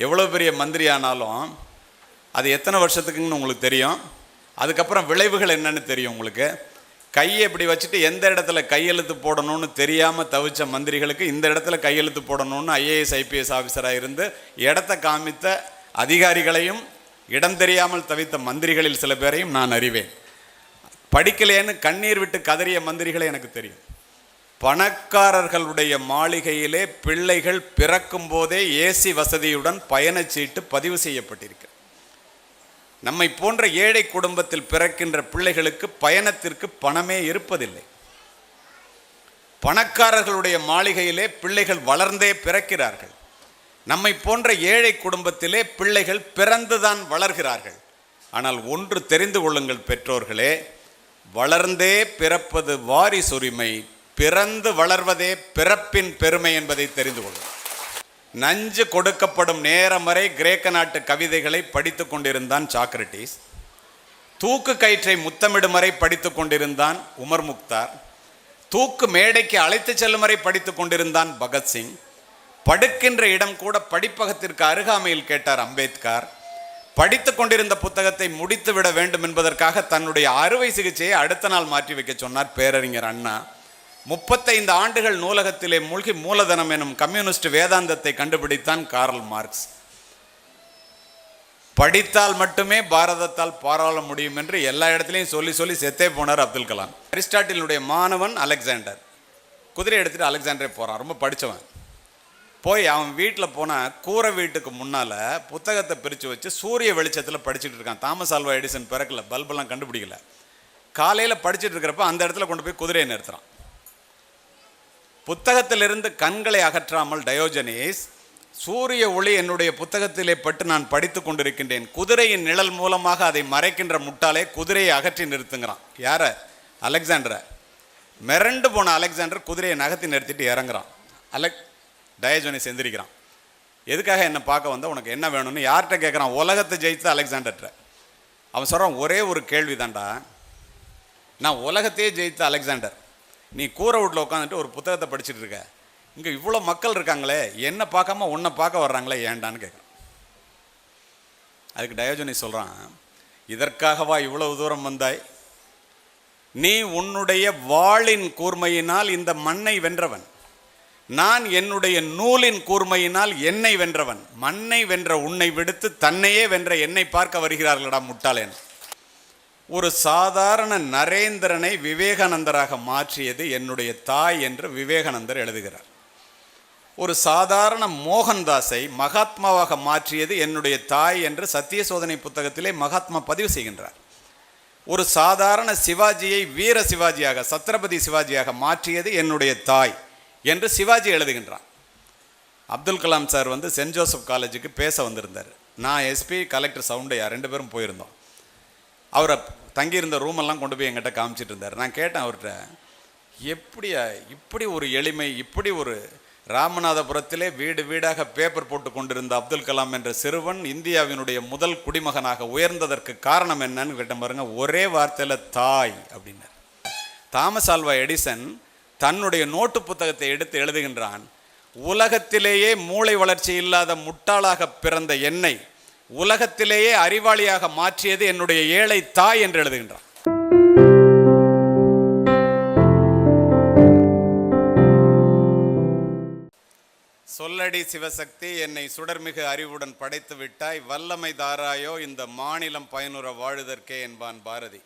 எவ்வளோ பெரிய மந்திரி ஆனாலும் அது எத்தனை வருஷத்துக்குன்னு உங்களுக்கு தெரியும். அதுக்கப்புறம் விளைவுகள் என்னன்னு தெரியும் உங்களுக்கு. கையை இப்படி வச்சுட்டு எந்த இடத்துல கையெழுத்து போடணும்னு தெரியாமல் தவிச்ச மந்திரிகளுக்கு இந்த இடத்துல கையெழுத்து போடணும்னு ஐஏஎஸ் ஐபிஎஸ் ஆஃபீஸராக இருந்து இடத்த காமித்த அதிகாரிகளையும் இடம் தெரியாமல் தவித்த மந்திரிகளில் சில பேரையும் நான் அறிவேன். படிக்கலேன்னு கண்ணீர் விட்டு கதறிய மந்திரிகளை எனக்கு தெரியும். பணக்காரர்களுடைய மாளிகையிலே பிள்ளைகள் பிறக்கும் போதே ஏசி வசதியுடன் பயணச்சீட்டு பதிவு செய்யப்பட்டிருக்கு. நம்மை போன்ற ஏழை குடும்பத்தில் பிறக்கின்ற பிள்ளைகளுக்கு பயணத்திற்கு பணமே இருப்பதில்லை. பணக்காரர்களுடைய மாளிகையிலே பிள்ளைகள் வளர்ந்தே பிறக்கிறார்கள். நம்மை போன்ற ஏழை குடும்பத்திலே பிள்ளைகள் பிறந்துதான் வளர்கிறார்கள். ஆனால் ஒன்று தெரிந்து கொள்ளுங்கள் பெற்றோர்களே, வளர்ந்தே பிறப்பது வாரிசுரிமை, பிறந்து வளர்வதே பிறப்பின் பெருமை என்பதை தெரிந்து கொள்ளுங்கள். நஞ்சு கொடுக்கப்படும் நேரம் வரை கிரேக்க நாட்டு கவிதைகளை படித்து கொண்டிருந்தான் சாக்ரட்டிஸ். தூக்கு கயிற்றை முத்தமிடும் வரை படித்து கொண்டிருந்தான் உமர் முக்தார். தூக்கு மேடைக்கு அழைத்து செல்லும் வரை படித்து கொண்டிருந்தான் பகத்சிங். படுக்கின்ற இடம் கூட படிப்பகத்திற்கு அருகாமையில் கேட்டார் அம்பேத்கர். படித்து கொண்டிருந்த புத்தகத்தை முடித்து விட வேண்டும் என்பதற்காக தன்னுடைய அறுவை சிகிச்சையை அடுத்த நாள் மாற்றி வைக்க சொன்னார் பேரறிஞர் அண்ணா. 35 ஆண்டுகள் நூலகத்திலே மூழ்கி மூலதனம் எனும் கம்யூனிஸ்ட் வேதாந்தத்தை கண்டுபிடித்தான் கார்ல் மார்க்ஸ். படித்தால் மட்டுமே பாரதத்தால் பாராள முடியும் என்று எல்லா இடத்துலையும் சொல்லி சொல்லி செத்தே போனார் அப்துல் கலாம். அரிஸ்டாட்டிலுடைய மாணவன் அலெக்சாண்டர் குதிரை எடுத்துட்டு அலெக்சாண்டரே போகிறான். ரொம்ப படித்தவன். போய் அவன் வீட்டில் போனால் கூரை வீட்டுக்கு முன்னால் புத்தகத்தை பிரித்து வச்சு சூரிய வெளிச்சத்தில் படிச்சுட்டு இருக்கான். தாமஸ் ஆல்வா எடிசன் பிறக்கல, பல்பெல்லாம் கண்டுபிடிக்கல. காலையில் படிச்சுட்டு இருக்கிறப்ப அந்த இடத்துல கொண்டு போய் குதிரையை நிறுத்துறான். புத்தகத்திலிருந்து கண்களை அகற்றாமல் டயோஜனீஸ், சூரிய ஒளி என்னுடைய புத்தகத்திலே பட்டு நான் படித்து கொண்டிருக்கின்றேன், குதிரையின் நிழல் மூலமாக அதை மறைக்கின்ற முட்டாளே குதிரையை அகற்றி நிறுத்துங்கிறான். யார? அலெக்சாண்டரை. மிரண்டு போன அலெக்சாண்டர் குதிரையை நகர்த்தி நிறுத்திட்டு இறங்குறான். டயோஜனீஸ் எந்திரிக்கிறான். எதுக்காக என்னை பார்க்க வந்த, உனக்கு என்ன வேணும்னு யார்கிட்ட கேட்குறான்? உலகத்தை ஜெயித்த அலெக்சாண்டர்கிட்ட. அவன் சொல்கிறான், ஒரே ஒரு கேள்வி தான்டா, நான் உலகத்தையே ஜெயித்த அலெக்சாண்டர், நீ கூரை வீட்டில் உட்காந்துட்டு ஒரு புத்தகத்தை படிச்சுட்டு இருக்க, இங்கே இவ்வளோ மக்கள் இருக்காங்களே, என்னை பார்க்காம உன்னை பார்க்க வர்றாங்களே ஏண்டான்னு கேட்குறான். அதுக்கு டயோஜனீஸ் சொல்கிறான், இதற்காகவா இவ்வளவு தூரம் வந்தாய்? நீ உன்னுடைய வாளின் கூர்மையினால் இந்த மண்ணை வென்றவன், நான் என்னுடைய நூலின் கூர்மையினால் என்னை வென்றவன். மண்ணை வென்ற உன்னை விடுத்து தன்னையே வென்ற என்னை பார்க்க வருகிறார்களடா முட்டாளேன். ஒரு சாதாரண நரேந்திரனை விவேகானந்தராக மாற்றியது என்னுடைய தாய் என்று விவேகானந்தர் எழுதுகிறார். ஒரு சாதாரண மோகன்தாஸை மகாத்மாவாக மாற்றியது என்னுடைய தாய் என்று சத்திய சோதனை புத்தகத்திலே மகாத்மா பதிவு செய்கின்றார். ஒரு சாதாரண சிவாஜியை வீர சிவாஜியாக, சத்ரபதி சிவாஜியாக மாற்றியது என்னுடைய தாய் என்று சிவாஜி எழுதுகின்றான். Abdul Kalam sir Saint Joseph காலேஜுக்கு பேச வந்திருந்தார். நான் எஸ்பி, கலெக்டர் சவுண்டையா 2 பேரும் போயிருந்தோம். அவரை தங்கியிருந்த ரூமெல்லாம் கொண்டு போய் எங்கிட்ட காமிச்சிட்டு இருந்தார். நான் கேட்டேன் அவர்கிட்ட, எப்படியா இப்படி ஒரு எளிமை, இப்படி ஒரு ராமநாதபுரத்திலே வீடு வீடாக பேப்பர் போட்டு கொண்டிருந்த அப்துல் கலாம் என்ற சிறுவன் இந்தியாவினுடைய முதல் குடிமகனாக உயர்ந்ததற்கு காரணம் என்னன்னு கேட்ட பாருங்க. ஒரே வார்த்தையில் தாய் அப்படின்னார். தாமஸ் ஆல்வா எடிசன் தன்னுடைய நோட்டு புத்தகத்தை எடுத்து எழுதுகின்றான், உலகத்திலேயே மூளை வளர்ச்சி இல்லாத முட்டாளாக பிறந்த என்னை உலகத்திலேயே அறிவாளியாக மாற்றியது என்னுடைய ஏழை தாய் என்று எழுதுகின்றான். சொல்லடி சிவசக்தி, என்னை சுடர்மிகு அறிவுடன் படைத்து விட்டாய், வல்லமை தாராயோ இந்த மாநிலம் பயனுற வாழுதற்கே என்பான் பாரதி.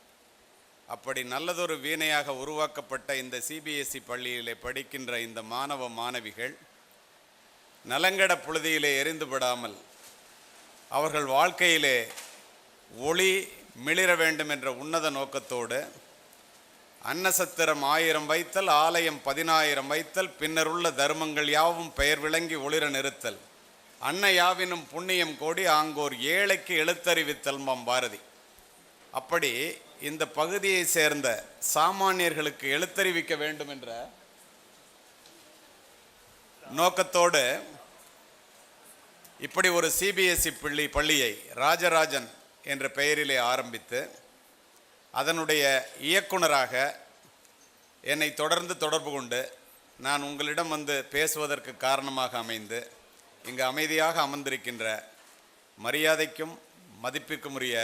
அப்படி நல்லதொரு வீணையாக உருவாக்கப்பட்ட இந்த சிபிஎஸ்இ பள்ளியிலே படிக்கின்ற இந்த மாணவ மாணவிகள் நலங்கட புழுதியிலே எரிந்துவிடாமல் அவர்கள் வாழ்க்கையிலே ஒளி மிளிர வேண்டும் என்ற உன்னத நோக்கத்தோடு அன்னசத்திரம் 1000 வைத்தல், ஆலயம் 10000 வைத்தல், பின்னருள்ள தர்மங்கள் யாவும் பெயர் விளங்கி ஒளிர நிறுத்தல், அன்ன யாவினும் புண்ணியம் கோடி ஆங்கோர் ஏழைக்கு எழுத்தறிவித்தல் பாரதி. அப்படி இந்த பகுதியை சேர்ந்த சாமானியர்களுக்கு எழுத்தறிவிக்க வேண்டும் என்ற நோக்கத்தோடு இப்படி ஒரு சிபிஎஸ்இ பள்ளியை ராஜராஜன் என்ற பெயரிலே ஆரம்பித்து அதனுடைய இயக்குனராக என்னை தொடர்ந்து தொடர்பு கொண்டு நான் உங்களிடம் பேசுவதற்கு காரணமாக அமைந்து இங்கு அமைதியாக அமர்ந்திருக்கின்ற மரியாதைக்கும் மதிப்பிற்கும் உரிய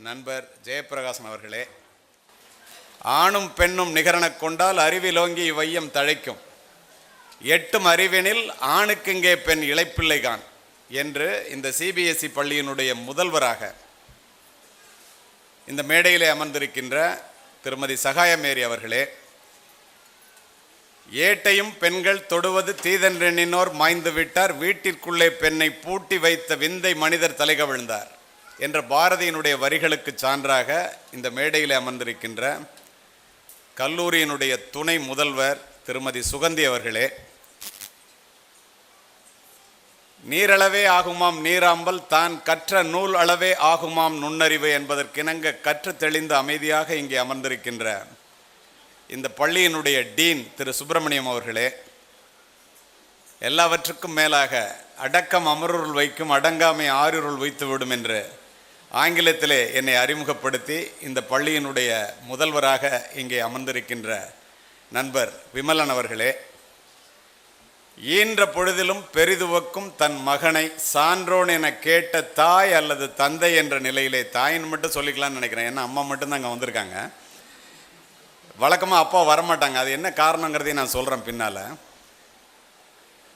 நண்பர் ஜெயப்பிரகாசன் அவர்களே, ஆணும் பெண்ணும் நிகரெனக் கொண்டால் அறிவிலோங்கி இவ்வையம் தழைக்கும், எட்டும் அறிவெனில் ஆணுக்குங்கே பெண் இளைப்பிள்ளைகான் என்று இந்த சிபிஎஸ்இ பள்ளியினுடைய முதல்வராக இந்த மேடையிலே அமர்ந்திருக்கின்ற திருமதி சகாயமேரி அவர்களே, ஏட்டையும் பெண்கள் தொடுவது தீதென்றெண்ணினோர் மாய்ந்து விட்டார், வீட்டிற்குள்ளே பெண்ணை பூட்டி வைத்த விந்தை மனிதர் தலைகவிழ்ந்தார் என்ற பாரதியினுடைய வரிகளுக்கு சான்றாக இந்த மேடையில் அமர்ந்திருக்கின்ற கல்லூரியினுடைய துணை முதல்வர் திருமதி சுகந்தி அவர்களே, நீரளவே ஆகுமாம் நீராம்பல் தான் கற்ற நூல் அளவே ஆகுமாம் நுண்ணறிவு என்பதற்கிணங்க கற்று தெளிந்து அமைதியாக இங்கே அமர்ந்திருக்கின்ற இந்த பள்ளியினுடைய டீன் திரு சுப்பிரமணியம் அவர்களே, எல்லாவற்றுக்கும் மேலாக அடக்கம் அமருள் வைக்கும் அடங்காமை ஆறிருள் வைத்துவிடும் என்று ஆங்கிலத்திலே என்னை அறிமுகப்படுத்தி இந்த பள்ளியினுடைய முதல்வராக இங்கே அமர்ந்திருக்கின்ற நண்பர் விமலன் அவர்களே, ஈன்ற பொழுதிலும் பெரிதுவக்கும் தன் மகனை சான்றோன் என கேட்ட தாய் அல்லது தந்தை என்ற நிலையிலே, தாயின்னு மட்டும் சொல்லிக்கலாம்னு நினைக்கிறேன், ஏன்னா அம்மா மட்டும்தான் அங்கே வந்திருக்காங்க, வழக்கமாக அப்பா வரமாட்டாங்க, அது என்ன காரணங்கிறதையும் நான் சொல்கிறேன் பின்னால்.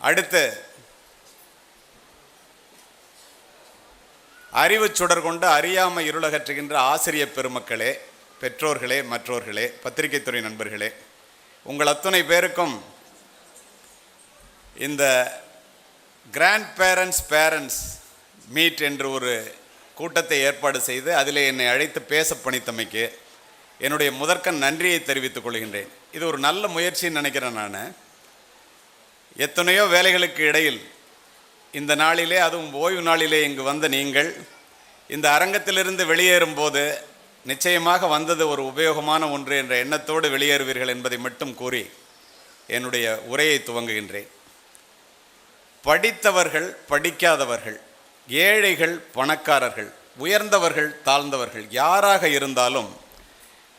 அடுத்து அறிவு சுடர் கொண்டு அறியாமை இருளகற்றுகின்ற ஆசிரியர் பெருமக்களே, பெற்றோர்களே, மற்றோர்களே, பத்திரிகைத்துறை நண்பர்களே, உங்கள் அத்தனை பேருக்கும் இந்த கிராண்ட் பேரண்ட்ஸ் மீட் என்று ஒரு கூட்டத்தை ஏற்பாடு செய்து அதில் என்னை அழைத்து பேச பணித்தமைக்கு என்னுடைய முதற்கண் நன்றியை தெரிவித்துக் கொள்கின்றேன். இது ஒரு நல்ல முயற்சின்னு நினைக்கிறேன். நான் எத்தனையோ வேலைகளுக்கு இடையில் இந்த நாளிலே, அதுவும் ஓய்வு நாளிலே இங்கு வந்த நீங்கள் இந்த அரங்கத்திலிருந்து வெளியேறும்போது நிச்சயமாக வந்தது ஒரு உபயோகமான ஒன்று என்ற எண்ணத்தோடு வெளியேறுவீர்கள் என்பதை மட்டும் கூறி என்னுடைய உரையை துவங்குகின்றேன். படித்தவர்கள், படிக்காதவர்கள், ஏழைகள், பணக்காரர்கள், உயர்ந்தவர்கள், தாழ்ந்தவர்கள், யாராக இருந்தாலும்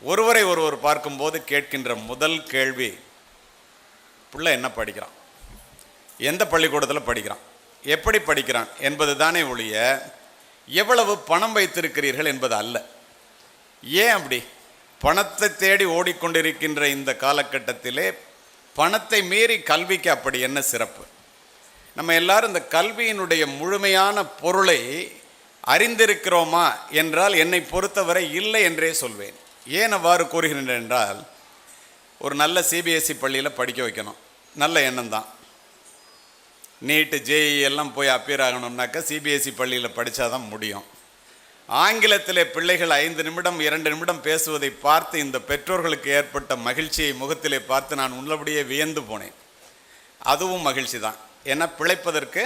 ஒருவரை ஒருவர் பார்க்கும்போது கேட்கின்ற முதல் கேள்வி, பிள்ளை என்ன படிக்கிறான், எந்த பள்ளிக்கூடத்தில் படிக்கிறான், எப்படி படிக்கிறான் என்பது தானே ஒழிய எவ்வளவு பணம் வைத்திருக்கிறீர்கள் என்பது அல்ல. ஏன் அப்படி? பணத்தை தேடி ஓடிக்கொண்டிருக்கின்ற இந்த காலகட்டத்திலே பணத்தை மீறி கல்விக்கு அப்படி என்ன சிறப்பு? நம்ம எல்லாரும் இந்த கல்வியினுடைய முழுமையான பொருளை அறிந்திருக்கிறோமா என்றால் என்னை பொறுத்தவரை இல்லை என்றே சொல்வேன். ஏன் அவ்வாறு கூறுகின்றேன் என்றால், ஒரு நல்ல சிபிஎஸ்இ பள்ளியில் படிக்க வைக்கணும், நல்ல எண்ணம் தான். நீட்டு ஜேஇ எல்லாம் போய் அப்பியர் ஆகணும்னாக்கா சிபிஎஸ்இ பள்ளியில் படித்தா தான் முடியும். ஆங்கிலத்திலே பிள்ளைகள் 5 நிமிடம் 2 நிமிடம் பேசுவதை பார்த்து இந்த பெற்றோர்களுக்கு ஏற்பட்ட மகிழ்ச்சியை முகத்திலே பார்த்து நான் உள்ளபடியே வியந்து போனேன். அதுவும் மகிழ்ச்சி தான். ஏன்னா பிழைப்பதற்கு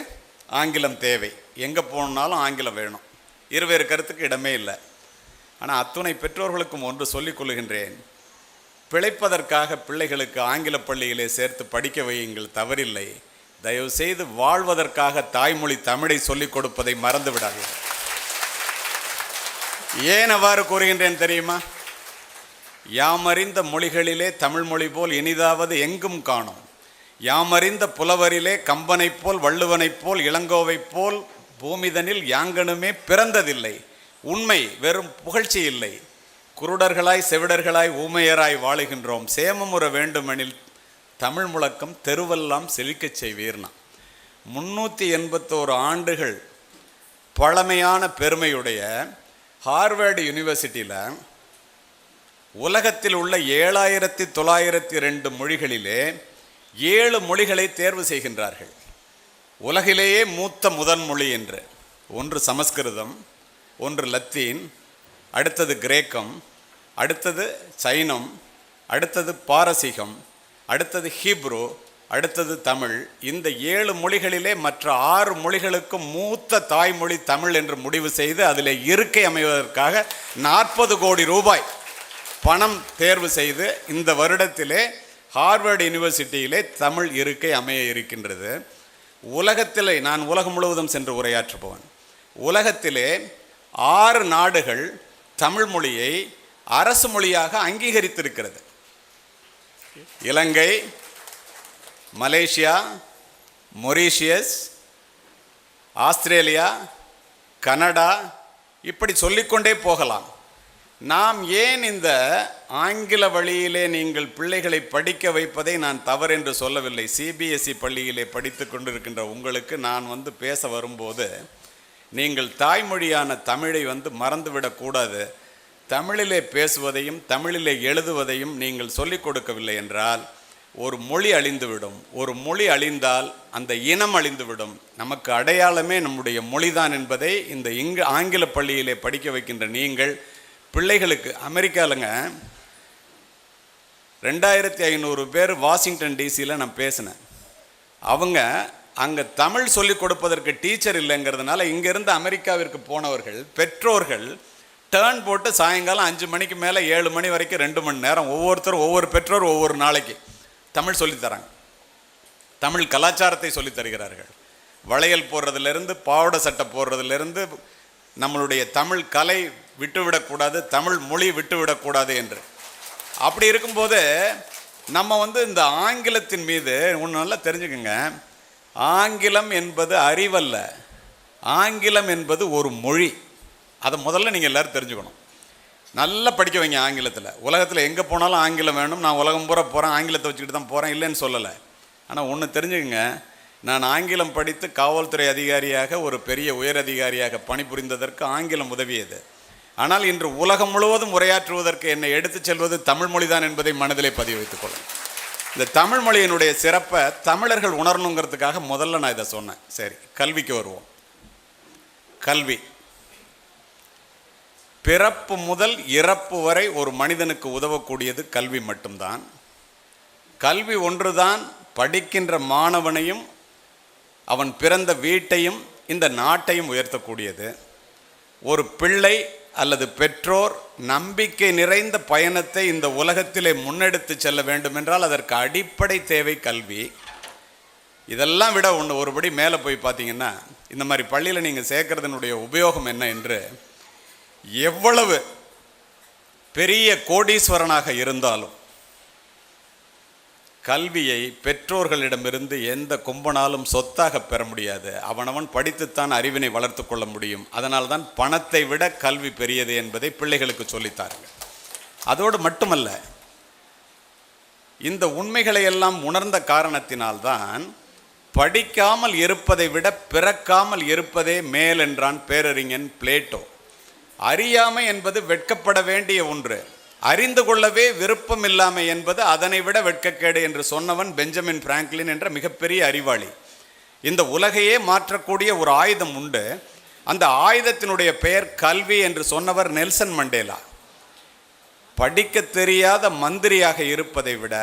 ஆங்கிலம் தேவை, எங்கே போனாலும் ஆங்கிலம் வேணும், இருவேறு கருத்துக்கு இடமே இல்லை. ஆனால் அத்துணை பெற்றோர்களுக்கும் ஒன்று சொல்லிக் கொள்கின்றேன், பிழைப்பதற்காக பிள்ளைகளுக்கு ஆங்கில பள்ளியிலே சேர்த்து படிக்க வையுங்கள், தவறில்லை. தயவு செய்து வாழ்வதற்காக தாய்மொழி தமிழை சொல்லிக் கொடுப்பதை மறந்து விடாதீர்கள். ஏன் அவ்வாறு கூறுகின்றேன் தெரியுமா? யாமறிந்த மொழிகளிலே தமிழ் மொழி போல் இனிதாவது எங்கும் காணோம், யாமறிந்த புலவரிலே கம்பனைப் போல் வள்ளுவனைப் போல் இளங்கோவைப் போல் பூமிதனில் யாங்கனுமே பிறந்ததில்லை. உண்மை, வெறும் புகழ்ச்சி இல்லை. குருடர்களாய் செவிடர்களாய் ஊமையராய் வாழுகின்றோம், சேமமுற வேண்டுமெனில் தமிழ் முழக்கம் தெருவெல்லாம் செழிக்கச் செய்வீர்னா. 381 ஆண்டுகள் பழமையான பெருமையுடைய ஹார்வர்டு யூனிவர்சிட்டியில் உலகத்தில் உள்ள 7902 மொழிகளிலே 7 மொழிகளை தேர்வு செய்கின்றார்கள். உலகிலேயே மூத்த முதன் மொழி என்று. ஒன்று சமஸ்கிருதம், ஒன்று லத்தீன், அடுத்தது கிரேக்கம், அடுத்தது சைனம், அடுத்தது பாரசீகம், அடுத்தது ஹீப்ரு, அடுத்தது தமிழ். இந்த 7 மொழிகளிலே மற்ற 6 மொழிகளுக்கும் மூத்த தாய்மொழி தமிழ் என்று முடிவு செய்து அதில் இருக்கை அமைவதற்காக 40 கோடி ரூபாய் பணம் தேர்வு செய்து இந்த வருடத்திலே ஹார்வர்டு யூனிவர்சிட்டியிலே தமிழ் இருக்கை அமைய இருக்கின்றது. உலகத்திலே, நான் உலகம் முழுவதும் சென்று உரையாற்றுபவன், உலகத்திலே 6 நாடுகள் தமிழ் மொழியை அரசு மொழியாக அங்கீகரித்திருக்கிறது. இலங்கை, மலேசியா, மொரீஷியஸ், ஆஸ்திரேலியா, கனடா, இப்படி சொல்லிக்கொண்டே போகலாம். நாம் ஏன் இந்த ஆங்கில வழியிலே நீங்கள் பிள்ளைகளை படிக்க வைப்பதை நான் தவறென்று சொல்லவில்லை. சிபிஎஸ்இ பள்ளியிலே படித்து கொண்டிருக்கின்ற உங்களுக்கு நான் பேச வரும்போது நீங்கள் தாய்மொழியான தமிழை மறந்துவிடக்கூடாது. தமிழிலே பேசுவதையும் தமிழிலே எழுதுவதையும் நீங்கள் சொல்லிக் கொடுக்கவில்லை என்றால் ஒரு மொழி அழிந்துவிடும். ஒரு மொழி அழிந்தால் அந்த இனம் அழிந்துவிடும். நமக்கு அடையாளமே நம்முடைய மொழிதான் என்பதை இந்த ஆங்கில பள்ளியிலே படிக்க வைக்கின்ற நீங்கள் பிள்ளைகளுக்கு, அமெரிக்காவிலங்க 2500 பேர் வாஷிங்டன் டிசியில் நான் பேசினேன். அவங்க அங்கே தமிழ் சொல்லிக் கொடுப்பதற்கு டீச்சர் இல்லைங்கிறதுனால இங்கேருந்து அமெரிக்காவிற்கு போனவர்கள் பெற்றோர்கள் டேர்ன் போட்டு சாயங்காலம் 5 மணிக்கு மேலே 7 மணி வரைக்கும் 2 மணி நேரம் ஒவ்வொருத்தரும் ஒவ்வொரு பெற்றோர் ஒவ்வொரு நாளைக்கு தமிழ் சொல்லித்தராங்க. தமிழ் கலாச்சாரத்தை சொல்லித் தருகிறார்கள். வளையல் போடுறதுலேருந்து பாவாடை சட்டை போடுறதுலேருந்து நம்மளுடைய தமிழ் கலை விட்டுவிடக்கூடாது, தமிழ் மொழி விட்டுவிடக்கூடாது என்று. அப்படி இருக்கும்போது நம்ம இந்த ஆங்கிலத்தின் மீது ஒன்று நல்லா தெரிஞ்சுக்கோங்க. ஆங்கிலம் என்பது அறிவல்ல, ஆங்கிலம் என்பது ஒரு மொழி. அதை முதல்ல நீங்கள் எல்லோரும் தெரிஞ்சுக்கணும். நல்லா படிக்க வைங்க ஆங்கிலத்தில். உலகத்தில் எங்கே போனாலும் ஆங்கிலம் வேணும். நான் உலகம் பூரா போகிறேன், ஆங்கிலத்தை வச்சுக்கிட்டு தான் போகிறேன், இல்லைன்னு சொல்லலை. ஆனால் ஒன்று தெரிஞ்சுக்கங்க, நான் ஆங்கிலம் படித்து காவல்துறை அதிகாரியாக ஒரு பெரிய உயர் அதிகாரியாக பணிபுரிந்ததற்கு ஆங்கிலம் உதவியது. ஆனால் இன்று உலகம் முழுவதும் உரையாற்றுவதற்கு என்னை எடுத்துச் செல்வது தமிழ் மொழி தான் என்பதை மனதிலே பதிவு வைத்துக் கொள்ளும். இந்த தமிழ் மொழியினுடைய சிறப்பை தமிழர்கள் உணரணுங்கிறதுக்காக முதல்ல நான் இதை சொன்னேன். சரி, கல்விக்கு வருவோம். கல்வி பிறப்பு முதல் இறப்பு வரை ஒரு மனிதனுக்கு உதவக்கூடியது கல்வி மட்டும்தான். கல்வி ஒன்றுதான் படிக்கின்ற மாணவனையும் அவன் பிறந்த வீட்டையும் இந்த நாட்டையும் உயர்த்தக்கூடியது. ஒரு பிள்ளை அல்லது பெற்றோர் நம்பிக்கை நிறைந்த பயணத்தை இந்த உலகத்திலே முன்னெடுத்து செல்ல வேண்டும் என்றால் அதற்கு அடிப்படை தேவை கல்வி. இதெல்லாம் விட ஒருபடி மேலே போய் பார்த்தீங்கன்னா, இந்த மாதிரி பள்ளியில் நீங்கள் சேர்க்கறதுனுடைய உபயோகம் என்ன என்று, எவ்வளவு பெரிய கோடீஸ்வரனாக இருந்தாலும் கல்வியை பெற்றோர்களிடமிருந்து எந்த கும்பனாலும் சொத்தாக பெற முடியாது. அவனவன் படித்துத்தான் அறிவினை வளர்த்து கொள்ள முடியும். அதனால்தான் பணத்தை விட கல்வி பெரியது என்பதை பிள்ளைகளுக்கு சொல்லித்தார்கள். அதோடு மட்டுமல்ல, இந்த உண்மைகளை எல்லாம் உணர்ந்த காரணத்தினால்தான் படிக்காமல் இருப்பதை விட பிறக்காமல் இருப்பதே மேல் என்றான் பேரறிஞன் பிளேட்டோ. அறியாமை என்பது வெட்கப்பட வேண்டிய ஒன்று, அறிந்து கொள்ளவே விருப்பம் இல்லாமை என்பது அதனை விட வெட்கக்கேடு என்று சொன்னவன் பெஞ்சமின் பிராங்க்லின் என்ற மிகப்பெரிய அறிவாளி. இந்த உலகையே மாற்றக்கூடிய ஒரு ஆயுதம் உண்டு. அந்த ஆயுதத்தினுடைய பெயர் கல்வி என்று சொன்னவர் நெல்சன் மண்டேலா. படிக்க தெரியாத மந்திரியாக இருப்பதை விட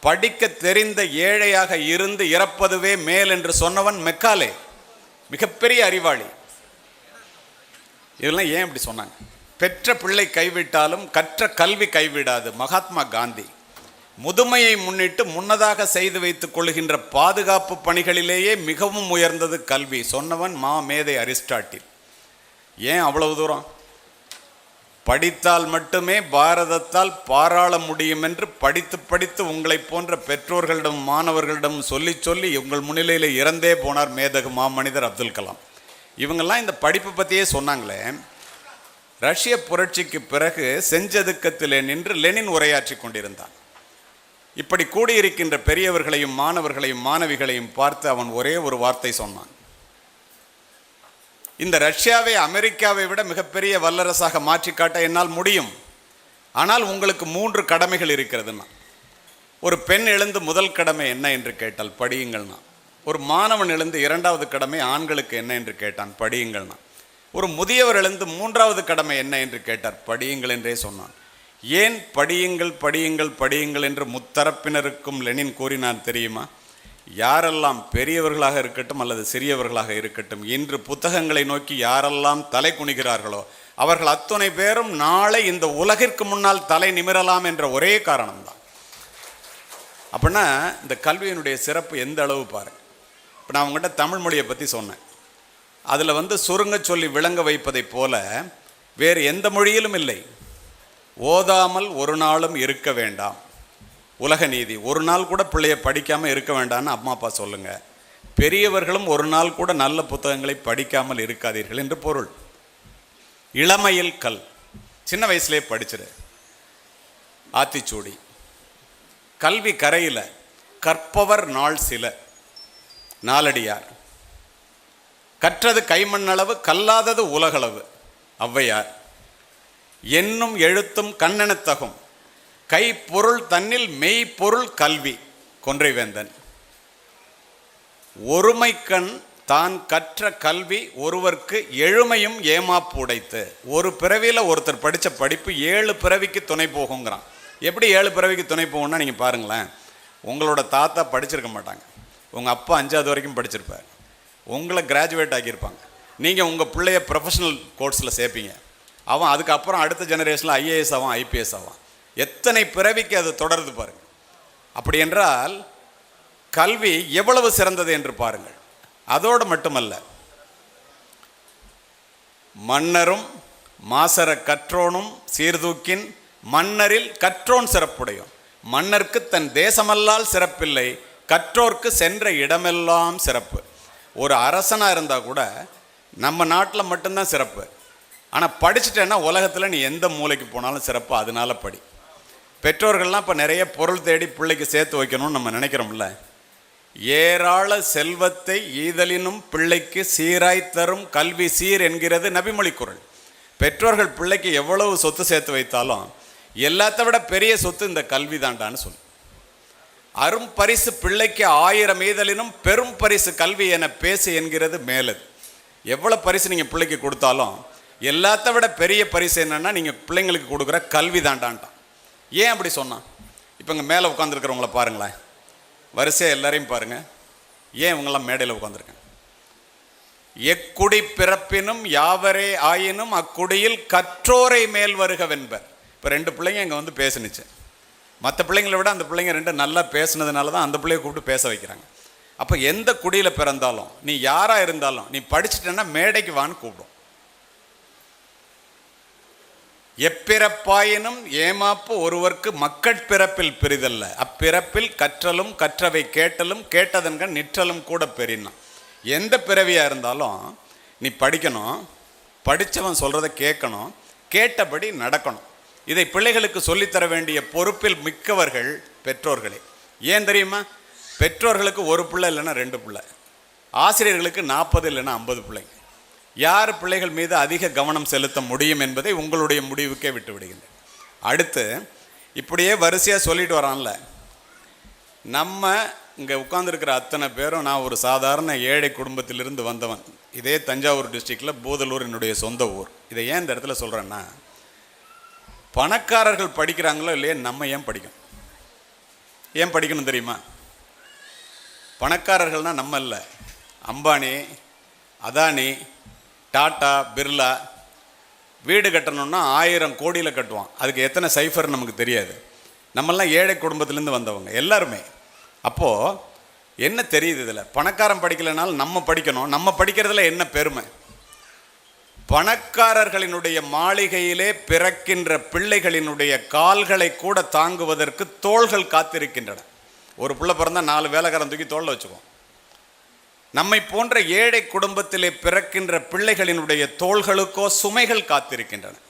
படிக்க தெரிந்த ஏழையாக இருந்து இறப்பதுவே மேல் என்று சொன்னவன் மெக்காலே, மிகப்பெரிய அறிவாளி. இதெல்லாம் ஏன் இப்படி சொன்னாங்க? பெற்ற பிள்ளை கைவிட்டாலும் கற்ற கல்வி கைவிடாது. மகாத்மா காந்தி. முதுமையை முன்னிட்டு முன்னதாக செய்து வைத்துக் கொள்கின்ற பாதுகாப்பு பணிகளிலேயே மிகவும் உயர்ந்தது கல்வி சொன்னவன் மேதை அரிஸ்டாட்டில். ஏன் அவ்வளவு தூரம்? படித்தால் மட்டுமே பாரதத்தால் பாராள முடியும் என்று படித்து படித்து உங்களை போன்ற பெற்றோர்களிடம் மாணவர்களிடம் சொல்லி சொல்லி உங்கள் முன்னிலையில் இறந்தே போனார் மேதகு மாமனிதர் அப்துல் கலாம். இவங்கெல்லாம் இந்த படிப்பை பற்றியே சொன்னாங்களே. ரஷ்ய புரட்சிக்கு பிறகு செஞ்சதுக்கத்திலே நின்று லெனின் உரையாற்றி கொண்டிருந்தான். இப்படி கூடியிருக்கின்ற பெரியவர்களையும் மாணவர்களையும் மாணவிகளையும் பார்த்து அவன் ஒரே ஒரு வார்த்தை சொன்னான். இந்த ரஷ்யாவை அமெரிக்காவை விட மிகப்பெரிய வல்லரசாக மாற்றி காட்ட என்னால் முடியும். ஆனால் உங்களுக்கு 3 கடமைகள் இருக்கிறதுன்னா. ஒரு பெண் எழுந்து முதல் கடமை என்ன என்று கேட்டால் படியுங்கள்னா. ஒரு மாணவன் எழுந்து 2வது கடமை ஆண்களுக்கு என்ன என்று கேட்டான், படியுங்கள்னா. ஒரு முதியவர் எழுந்து 3வது கடமை என்ன என்று கேட்டார், படியுங்கள் என்றே சொன்னான். ஏன் படியுங்கள் படியுங்கள் படியுங்கள் என்று முத்தரப்பினருக்கும் லெனின் கூறினான் தெரியுமா? யாரெல்லாம் பெரியவர்களாக இருக்கட்டும் அல்லது சிறியவர்களாக இருக்கட்டும், இன்று புத்தகங்களை நோக்கி யாரெல்லாம் தலை குனிகிறார்களோ அவர்கள் அத்தனை பேரும் நாளை இந்த உலகிற்கு முன்னால் தலை நிமிரலாம் என்ற ஒரே காரணம்தான். அப்படின்னா இந்த கல்வியினுடைய சிறப்பு எந்த அளவு பாருங்க. இப்போ நான் உங்கள்கிட்ட தமிழ் மொழியை பற்றி சொன்னேன். அதில் சுருங்க சொல்லி விளங்க வைப்பதை போல வேறு எந்த மொழியிலும் இல்லை. ஓதாமல் ஒரு நாளும் இருக்க வேண்டாம், உலக நீதி. ஒரு நாள் கூட பிள்ளைய படிக்காமல் இருக்க வேண்டாம்னு அம்மா அப்பா சொல்லுங்கள். பெரியவர்களும் ஒரு நாள் கூட நல்ல புத்தகங்களை படிக்காமல் இருக்காதீர்கள் என்று பொருள். இளமையில் கல், சின்ன வயசுலேயே படிச்சிரு. ஆத்திச்சூடி. கல்வி கரையில் கற்பவர் நாள் சில, நாலடியார். கற்றது கைமண்ணளவு, கல்லாதது உலகளவு, ஔவையார். என்னும் எழுத்தும் கண்ணெனத்தகும், கைப்பொருள் தன்னில் மெய்ப்பொருள் கல்வி, கொன்றைவேந்தன். ஒருமைக்கண் தான் கற்ற கல்வி ஒருவருக்கு எழுமையும் ஏமாப்பு உடைத்து. ஒரு பிறவியில் ஒருத்தர் படித்த படிப்பு 7 பிறவிக்கு துணை போகுங்கிறான். எப்படி 7 பிறவிக்கு துணை போகும்னா நீங்கள் பாருங்களேன். உங்களோட தாத்தா படிச்சிருக்க மாட்டாங்க, உங்கள் அப்பா 5வது வரைக்கும் படிச்சிருப்பார், உங்களை கிராஜுவேட் ஆக்கியிருப்பாங்க. நீங்கள் உங்கள் பிள்ளைய ப்ரொஃபஷனல் கோர்ஸில் சேர்ப்பீங்க, அவன் அதுக்கப்புறம் அடுத்த ஜெனரேஷனில் ஐஏஎஸ் ஆவான், ஐபிஎஸ் ஆவான். எத்தனை பிறவிக்கு அது தொடருது பாருங்கள். அப்படி என்றால் கல்வி எவ்வளவு சிறந்தது என்று பாருங்கள். அதோடு மட்டுமல்ல, மன்னரும் மாசர கற்றோனும் சீர்தூக்கின் மன்னரில் கற்றோன் சிறப்புடையோன். மன்னருக்கு தன் தேசமல்லால் சிறப்பில்லை, கற்றோர்க்கு சென்ற இடமெல்லாம் சிறப்பு. ஒரு அரசனாக இருந்தால் கூட நம்ம நாட்டில் மட்டும்தான் சிறப்பு. ஆனால் படிச்சுட்டேன்னா உலகத்தில் நீ எந்த மூலைக்கு போனாலும் சிறப்பு. அதனால படி. பெற்றோர்கள்லாம் இப்போ நிறைய பொருள் தேடி பிள்ளைக்கு சேர்த்து வைக்கணும்னு நம்ம நினைக்கிறோம்ல. ஏராள செல்வத்தை ஈதலினும் பிள்ளைக்கு சீராய் தரும் கல்வி சீர் என்கிறது நபிமொழி குறள். பெற்றோர்கள் பிள்ளைக்கு எவ்வளவு சொத்து சேர்த்து வைத்தாலும் எல்லாத்த விட பெரிய சொத்து இந்த கல்வி தாண்டான்னு சொல்லு. அரும் பரிசு பிள்ளைக்கு 1000 ஈதலினும் பெரும் பரிசு கல்வி என பேசு என்கிறது மேலது. எவ்வளோ பரிசு நீங்கள் பிள்ளைக்கு கொடுத்தாலும் எல்லாத்த விட பெரிய பரிசு என்னென்னா நீங்கள் பிள்ளைங்களுக்கு கொடுக்குற கல்வி தாண்டான்ட்டான். ஏன் அப்படி சொன்னான்? இப்போ இங்கே மேலே உட்காந்துருக்கிறவங்கள பாருங்களேன், வரிசையாக எல்லாரையும் பாருங்கள். ஏன் இவங்கெல்லாம் மேடையில் உட்காந்துருக்கேன்? எக்குடி பிறப்பினும் யாவரே ஆயினும் அக்குடியில் கற்றோரை மேல் வருகவென்பர். இப்போ 2 பிள்ளைங்க இங்கே வந்து பேசுனுச்சு. மற்ற பிள்ளைங்களை விட அந்த பிள்ளைங்க 2 நல்லா பேசுனதுனால தான் அந்த பிள்ளைய கூப்பிட்டு பேச வைக்கிறாங்க. அப்போ எந்த குடியில் பிறந்தாலும் நீ யாராக இருந்தாலும் நீ படிச்சுட்டேன்னா மேடைக்கு வான்னு கூப்பிடும். எப்பிறப்பாயினும் ஏமாப்பு ஒருவருக்கு மக்கட்பிறப்பில் பெரிதல்ல, அப்பிறப்பில் கற்றலும் கற்றவை கேட்டலும் கேட்டதன்கண் நிற்றலும் கூட பெரினா. எந்த பிறவியாக இருந்தாலும் நீ படிக்கணும், படித்தவன் சொல்கிறத கேட்கணும், கேட்டபடி நடக்கணும். இதை பிள்ளைகளுக்கு சொல்லித்தர வேண்டிய பொறுப்பில் மிக்கவர்கள் பெற்றோர்களே. ஏன் தெரியுமா? பெற்றோர்களுக்கு 1 பிள்ளை இல்லைன்னா 2 பிள்ளை, ஆசிரியர்களுக்கு 40 இல்லைன்னா 50 பிள்ளைங்க. யார் பிள்ளைகள் மீது அதிக கவனம் செலுத்த முடியும் என்பதை உங்களுடைய முடிவுக்கே விட்டு விடுகின்றேன். அடுத்து இப்படியே வரிசையாக சொல்லிட்டு வரான்ல, நம்ம இங்கே உட்கார்ந்துருக்கிற அத்தனை பேரும் நான் ஒரு சாதாரண ஏழை குடும்பத்திலிருந்து வந்தவன். இதே தஞ்சாவூர் டிஸ்ட்ரிக்டில் பூதலூர் என்னுடைய சொந்த ஊர். இதை ஏன் இந்த இடத்துல சொல்கிறேன்னா, பணக்காரர்கள் படிக்கிறாங்களோ இல்லையே, நம்ம ஏன் படிக்கணும்? ஏன் படிக்கணும் தெரியுமா? பணக்காரர்கள்னால் நம்ம இல்லை, அம்பானி, அதானி, டாட்டா, பிர்லா. வீடு கட்டணும்னா 1000 கோடியில் கட்டுவான். அதுக்கு எத்தனை சைஃபர் நமக்கு தெரியாது. நம்மெல்லாம் ஏழை குடும்பத்திலேருந்து வந்தவங்க எல்லாருமே. அப்போது என்ன தெரியுது இதில்? பணக்காரன் படிக்கலைனாலும் நம்ம படிக்கணும். நம்ம படிக்கிறதுல என்ன பெருமை? பணக்காரர்களினுடைய மாளிகையிலே பிறக்கின்ற பிள்ளைகளினுடைய கால்களை கூட தாங்குவதற்கு தோள்கள் காத்திருக்கின்றன. ஒரு பிள்ளை பிறந்தால் 4 வேலைக்காரன் தூக்கி தோளில் வச்சுக்குவோம். நம்மை போன்ற ஏழை குடும்பத்திலே பிறக்கின்ற பிள்ளைகளினுடைய தோள்களுக்கோ சுமைகள் காத்திருக்கின்றன.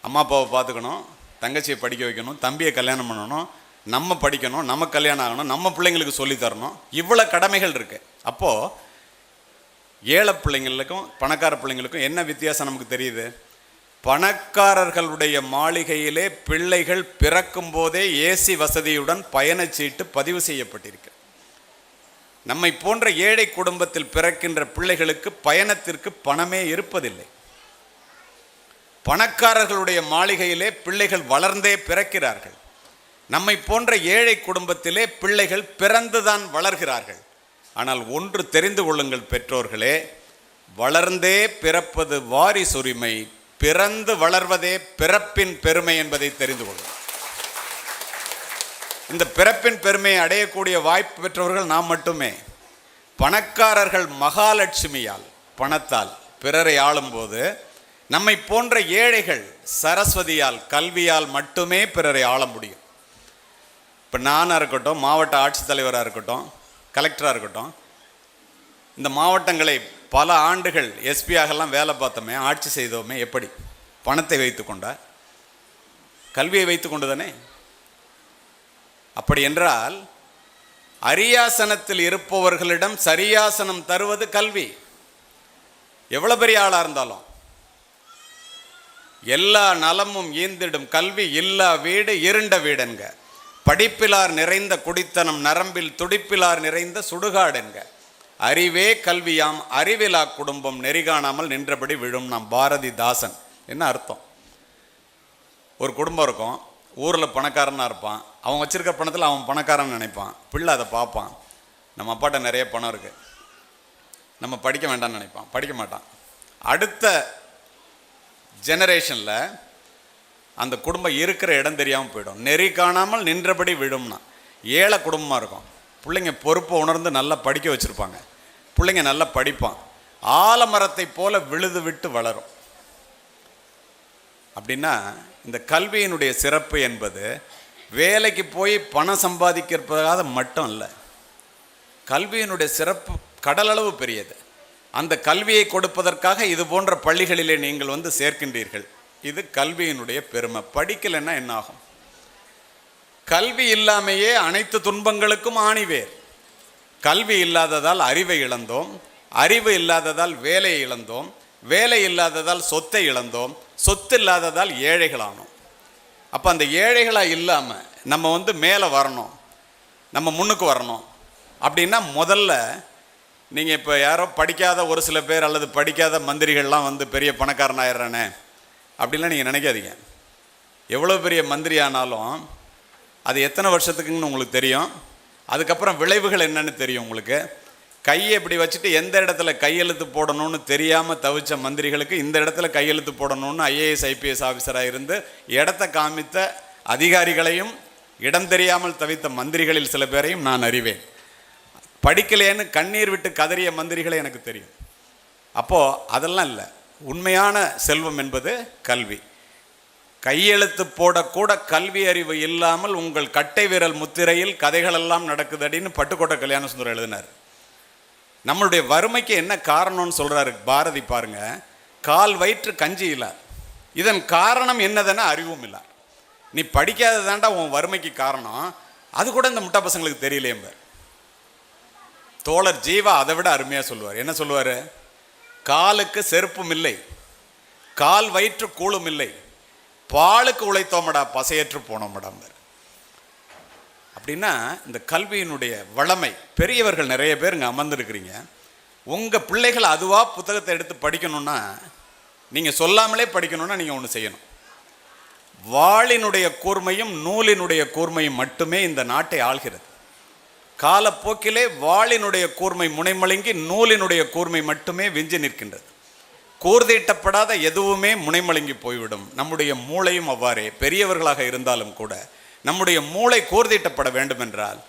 அம்மா அப்பாவை பார்த்துக்கணும், தங்கச்சியை படிக்க வைக்கணும், தம்பியை கல்யாணம் பண்ணணும், நம்ம படிக்கணும், நம்ம கல்யாணம் ஆகணும், நம்ம பிள்ளைங்களுக்கு சொல்லித்தரணும். இவ்வளோ கடமைகள் இருக்குது. அப்போது ஏழை பிள்ளைங்களுக்கும் பணக்கார பிள்ளைங்களுக்கும் என்ன வித்தியாசம் நமக்கு தெரியுது? பணக்காரர்களுடைய மாளிகையிலே பிள்ளைகள் பிறக்கும் போதே ஏசி வசதியுடன் பயணச்சீட்டு பதிவு செய்யப்பட்டிருக்கு. நம்மை போன்ற ஏழை குடும்பத்தில் பிறக்கின்ற பிள்ளைகளுக்கு பயணத்திற்கு பணமே இருப்பதில்லை. பணக்காரர்களுடைய மாளிகையிலே பிள்ளைகள் வளர்ந்தே பிறக்கிறார்கள். நம்மை போன்ற ஏழை குடும்பத்திலே பிள்ளைகள் பிறந்துதான் வளர்கிறார்கள். ஆனால் ஒன்று தெரிந்து கொள்ளுங்கள் பெற்றோர்களே, வளர்ந்தே பிறப்பது வாரிசுரிமை, பிறந்து வளர்வதே பிறப்பின் பெருமை என்பதை தெரிந்து கொள்ளுங்கள். இந்த பிறப்பின் பெருமையை அடையக்கூடிய வாய்ப்பு பெற்றவர்கள் நாம் மட்டுமே. பணக்காரர்கள் மகாலட்சுமியால், பணத்தால் பிறரை ஆளும்போது, நம்மை போன்ற ஏழைகள் சரஸ்வதியால், கல்வியால் மட்டுமே பிறரை ஆள முடியும். இப்போ நானாக இருக்கட்டும், மாவட்ட ஆட்சித்தலைவராக இருக்கட்டும், கலெக்டராக இருக்கட்டும், இந்த மாவட்டங்களை பல ஆண்டுகள் எஸ்பியாகலாம் வேலை பார்த்தோமே, ஆட்சி செய்தோமே, எப்படி? பணத்தை வைத்து கொண்டா? கல்வியை வைத்து கொண்டு தானே? அப்படி என்றால் அரியாசனத்தில் இருப்பவர்களிடம் சரியாசனம் தருவது கல்வி. எவ்வளவு பெரிய ஆளா இருந்தாலும். எல்லா நலமும் ஈந்திடும் கல்வி இல்லா வீடு இருண்ட வீடுங்க. படிப்பிலார் நிறைந்த குடித்தனம் நரம்பில் துடிப்பிலார் நிறைந்த சுடுகாடுங்க. அறிவே கல்வியாம் அறிவிலா குடும்பம் நெறிகாணாமல் நின்றபடி விழும். நாம் பாரதிதாசன். என்ன அர்த்தம்? ஒரு குடும்பம் இருக்கும், ஊரில் பணக்காரனாக இருப்பான். அவன் வச்சிருக்க பணத்தில் அவன் பணக்காரன் நினைப்பான். பிள்ளை அதை பார்ப்பான், நம்ம அப்பாட்ட நிறைய பணம் இருக்குது, நம்ம படிக்க வேண்டாம்னு நினைப்பான், படிக்க மாட்டான். அடுத்த ஜெனரேஷனில் அந்த குடும்பம் இருக்கிற இடம் தெரியாமல் போயிடும். நெறி காணாமல் நின்றபடி விழும்னா. ஏழை குடும்பமாக இருக்கும், பிள்ளைங்க பொறுப்பை உணர்ந்து நல்லா படிக்க வச்சுருப்பாங்க, பிள்ளைங்க நல்லா படிப்பான். ஆலமரத்தை போல விழுது விட்டு வளரும். அப்படின்னா இந்த கல்வியினுடைய சிறப்பு என்பது வேலைக்கு போய் பணம் சம்பாதிக்கிறதுக்காக மட்டும் இல்லை. கல்வியினுடைய சிறப்பு கடலளவு பெரியது. அந்த கல்வியை கொடுப்பதற்காக இது போன்ற பள்ளிகளிலே நீங்கள் வந்து சேர்க்கின்றீர்கள். இது கல்வியினுடைய பெருமை. படிக்கலைன்னா என்ன ஆகும்? கல்வி இல்லாமையே அனைத்து துன்பங்களுக்கும் ஆணிவேர். கல்வி இல்லாததால் அறிவை இழந்தோம், அறிவு இல்லாததால் வேலையை இழந்தோம், வேலை இல்லாததால் சொத்தை இழந்தோம், சொத்து இல்லாததால் ஏழைகளானோம். அப்போ அந்த ஏழைகளாக இல்லாமல் நம்ம வந்து மேலே வரணும், நம்ம முன்னுக்கு வரணும். அப்படின்னா முதல்ல நீங்கள் இப்போ யாரோ படிக்காத ஒரு சில பேர் அல்லது படிக்காத மந்திரிகள்லாம் வந்து பெரிய பணக்காரன் ஆயிடுறானே அப்படின்லாம் நீங்கள் நினைக்காதீங்க. எவ்வளோ பெரிய மந்திரி ஆனாலும் அது எத்தனை வருஷத்துக்குன்னு உங்களுக்கு தெரியும். அதுக்கப்புறம் விளைவுகள் என்னன்னு தெரியும் உங்களுக்கு. கையை இப்படி வச்சுட்டு எந்த இடத்துல கையெழுத்து போடணும்னு தெரியாமல் தவிச்ச மந்திரிகளுக்கு இந்த இடத்துல கையெழுத்து போடணும்னு ஐஏஎஸ் ஐபிஎஸ் ஆஃபீஸராக இருந்து இடத்த காமித்த அதிகாரிகளையும் இடம் தெரியாமல் தவித்த மந்திரிகளில் சில பேரையும் நான் அறிவேன். படிக்கலேன்னு கண்ணீர் விட்டு கதறிய மந்திரிகளை எனக்கு தெரியும். அப்போது அதெல்லாம் இல்லை. உண்மையான செல்வம் என்பது கல்வி. கையெழுத்து போடக்கூட கல்வி அறிவு இல்லாமல் உங்கள் கட்டை விரல் முத்திரையில் கதைகளெல்லாம் நடக்குதுன்னு பட்டுக்கோட்டை கல்யாண சுந்தரம் எழுதினார். நம்மளுடைய வறுமைக்கு என்ன காரணம்னு சொல்கிறாரு பாரதி. பாருங்க, கால் வயிற்று கஞ்சி இல்லார். இதன் காரணம் என்னதுன்னா அறிவும் இல்லார். நீ படிக்காததாண்டா உன் வறுமைக்கு காரணம். அது கூட இந்த முட்டா பசங்களுக்கு தெரியலையே. தோழர் ஜீவா அதை விட அருமையாக சொல்லுவார். என்ன சொல்லுவார்? காலுக்கு செருப்பும் இல்லை, கால் வயிற்று கூழும் இல்லை, பாலுக்கு உழைத்தோமடா பசையற்று போனோமடாம். அப்படின்னா இந்த கல்வியினுடைய வளமை. பெரியவர்கள் நிறைய பேர் இங்கே அமர்ந்துருக்கிறீங்க. உங்கள் பிள்ளைகள் அதுவாக புத்தகத்தை எடுத்து படிக்கணும்னா, நீங்கள் சொல்லாமலே படிக்கணும்னா நீங்கள் ஒன்று செய்யணும். வாளினுடைய கூர்மையும் நூலினுடைய கூர்மையும் மட்டுமே இந்த நாட்டை ஆள்கிறது. காலப்போக்கிலே வாளினுடைய கூர்மை முனைமழுங்கி நூலினுடைய கூர்மை மட்டுமே விஞ்சி நிற்கின்றது. கூர்தீட்டப்படாத எதுவுமே முனைமழுங்கி போய்விடும். நம்முடைய மூளையும் அவ்வாறே. பெரியவர்களாக இருந்தாலும் கூட நம்முடைய மூளை கூர்தீட்டப்பட வேண்டும் என்றால்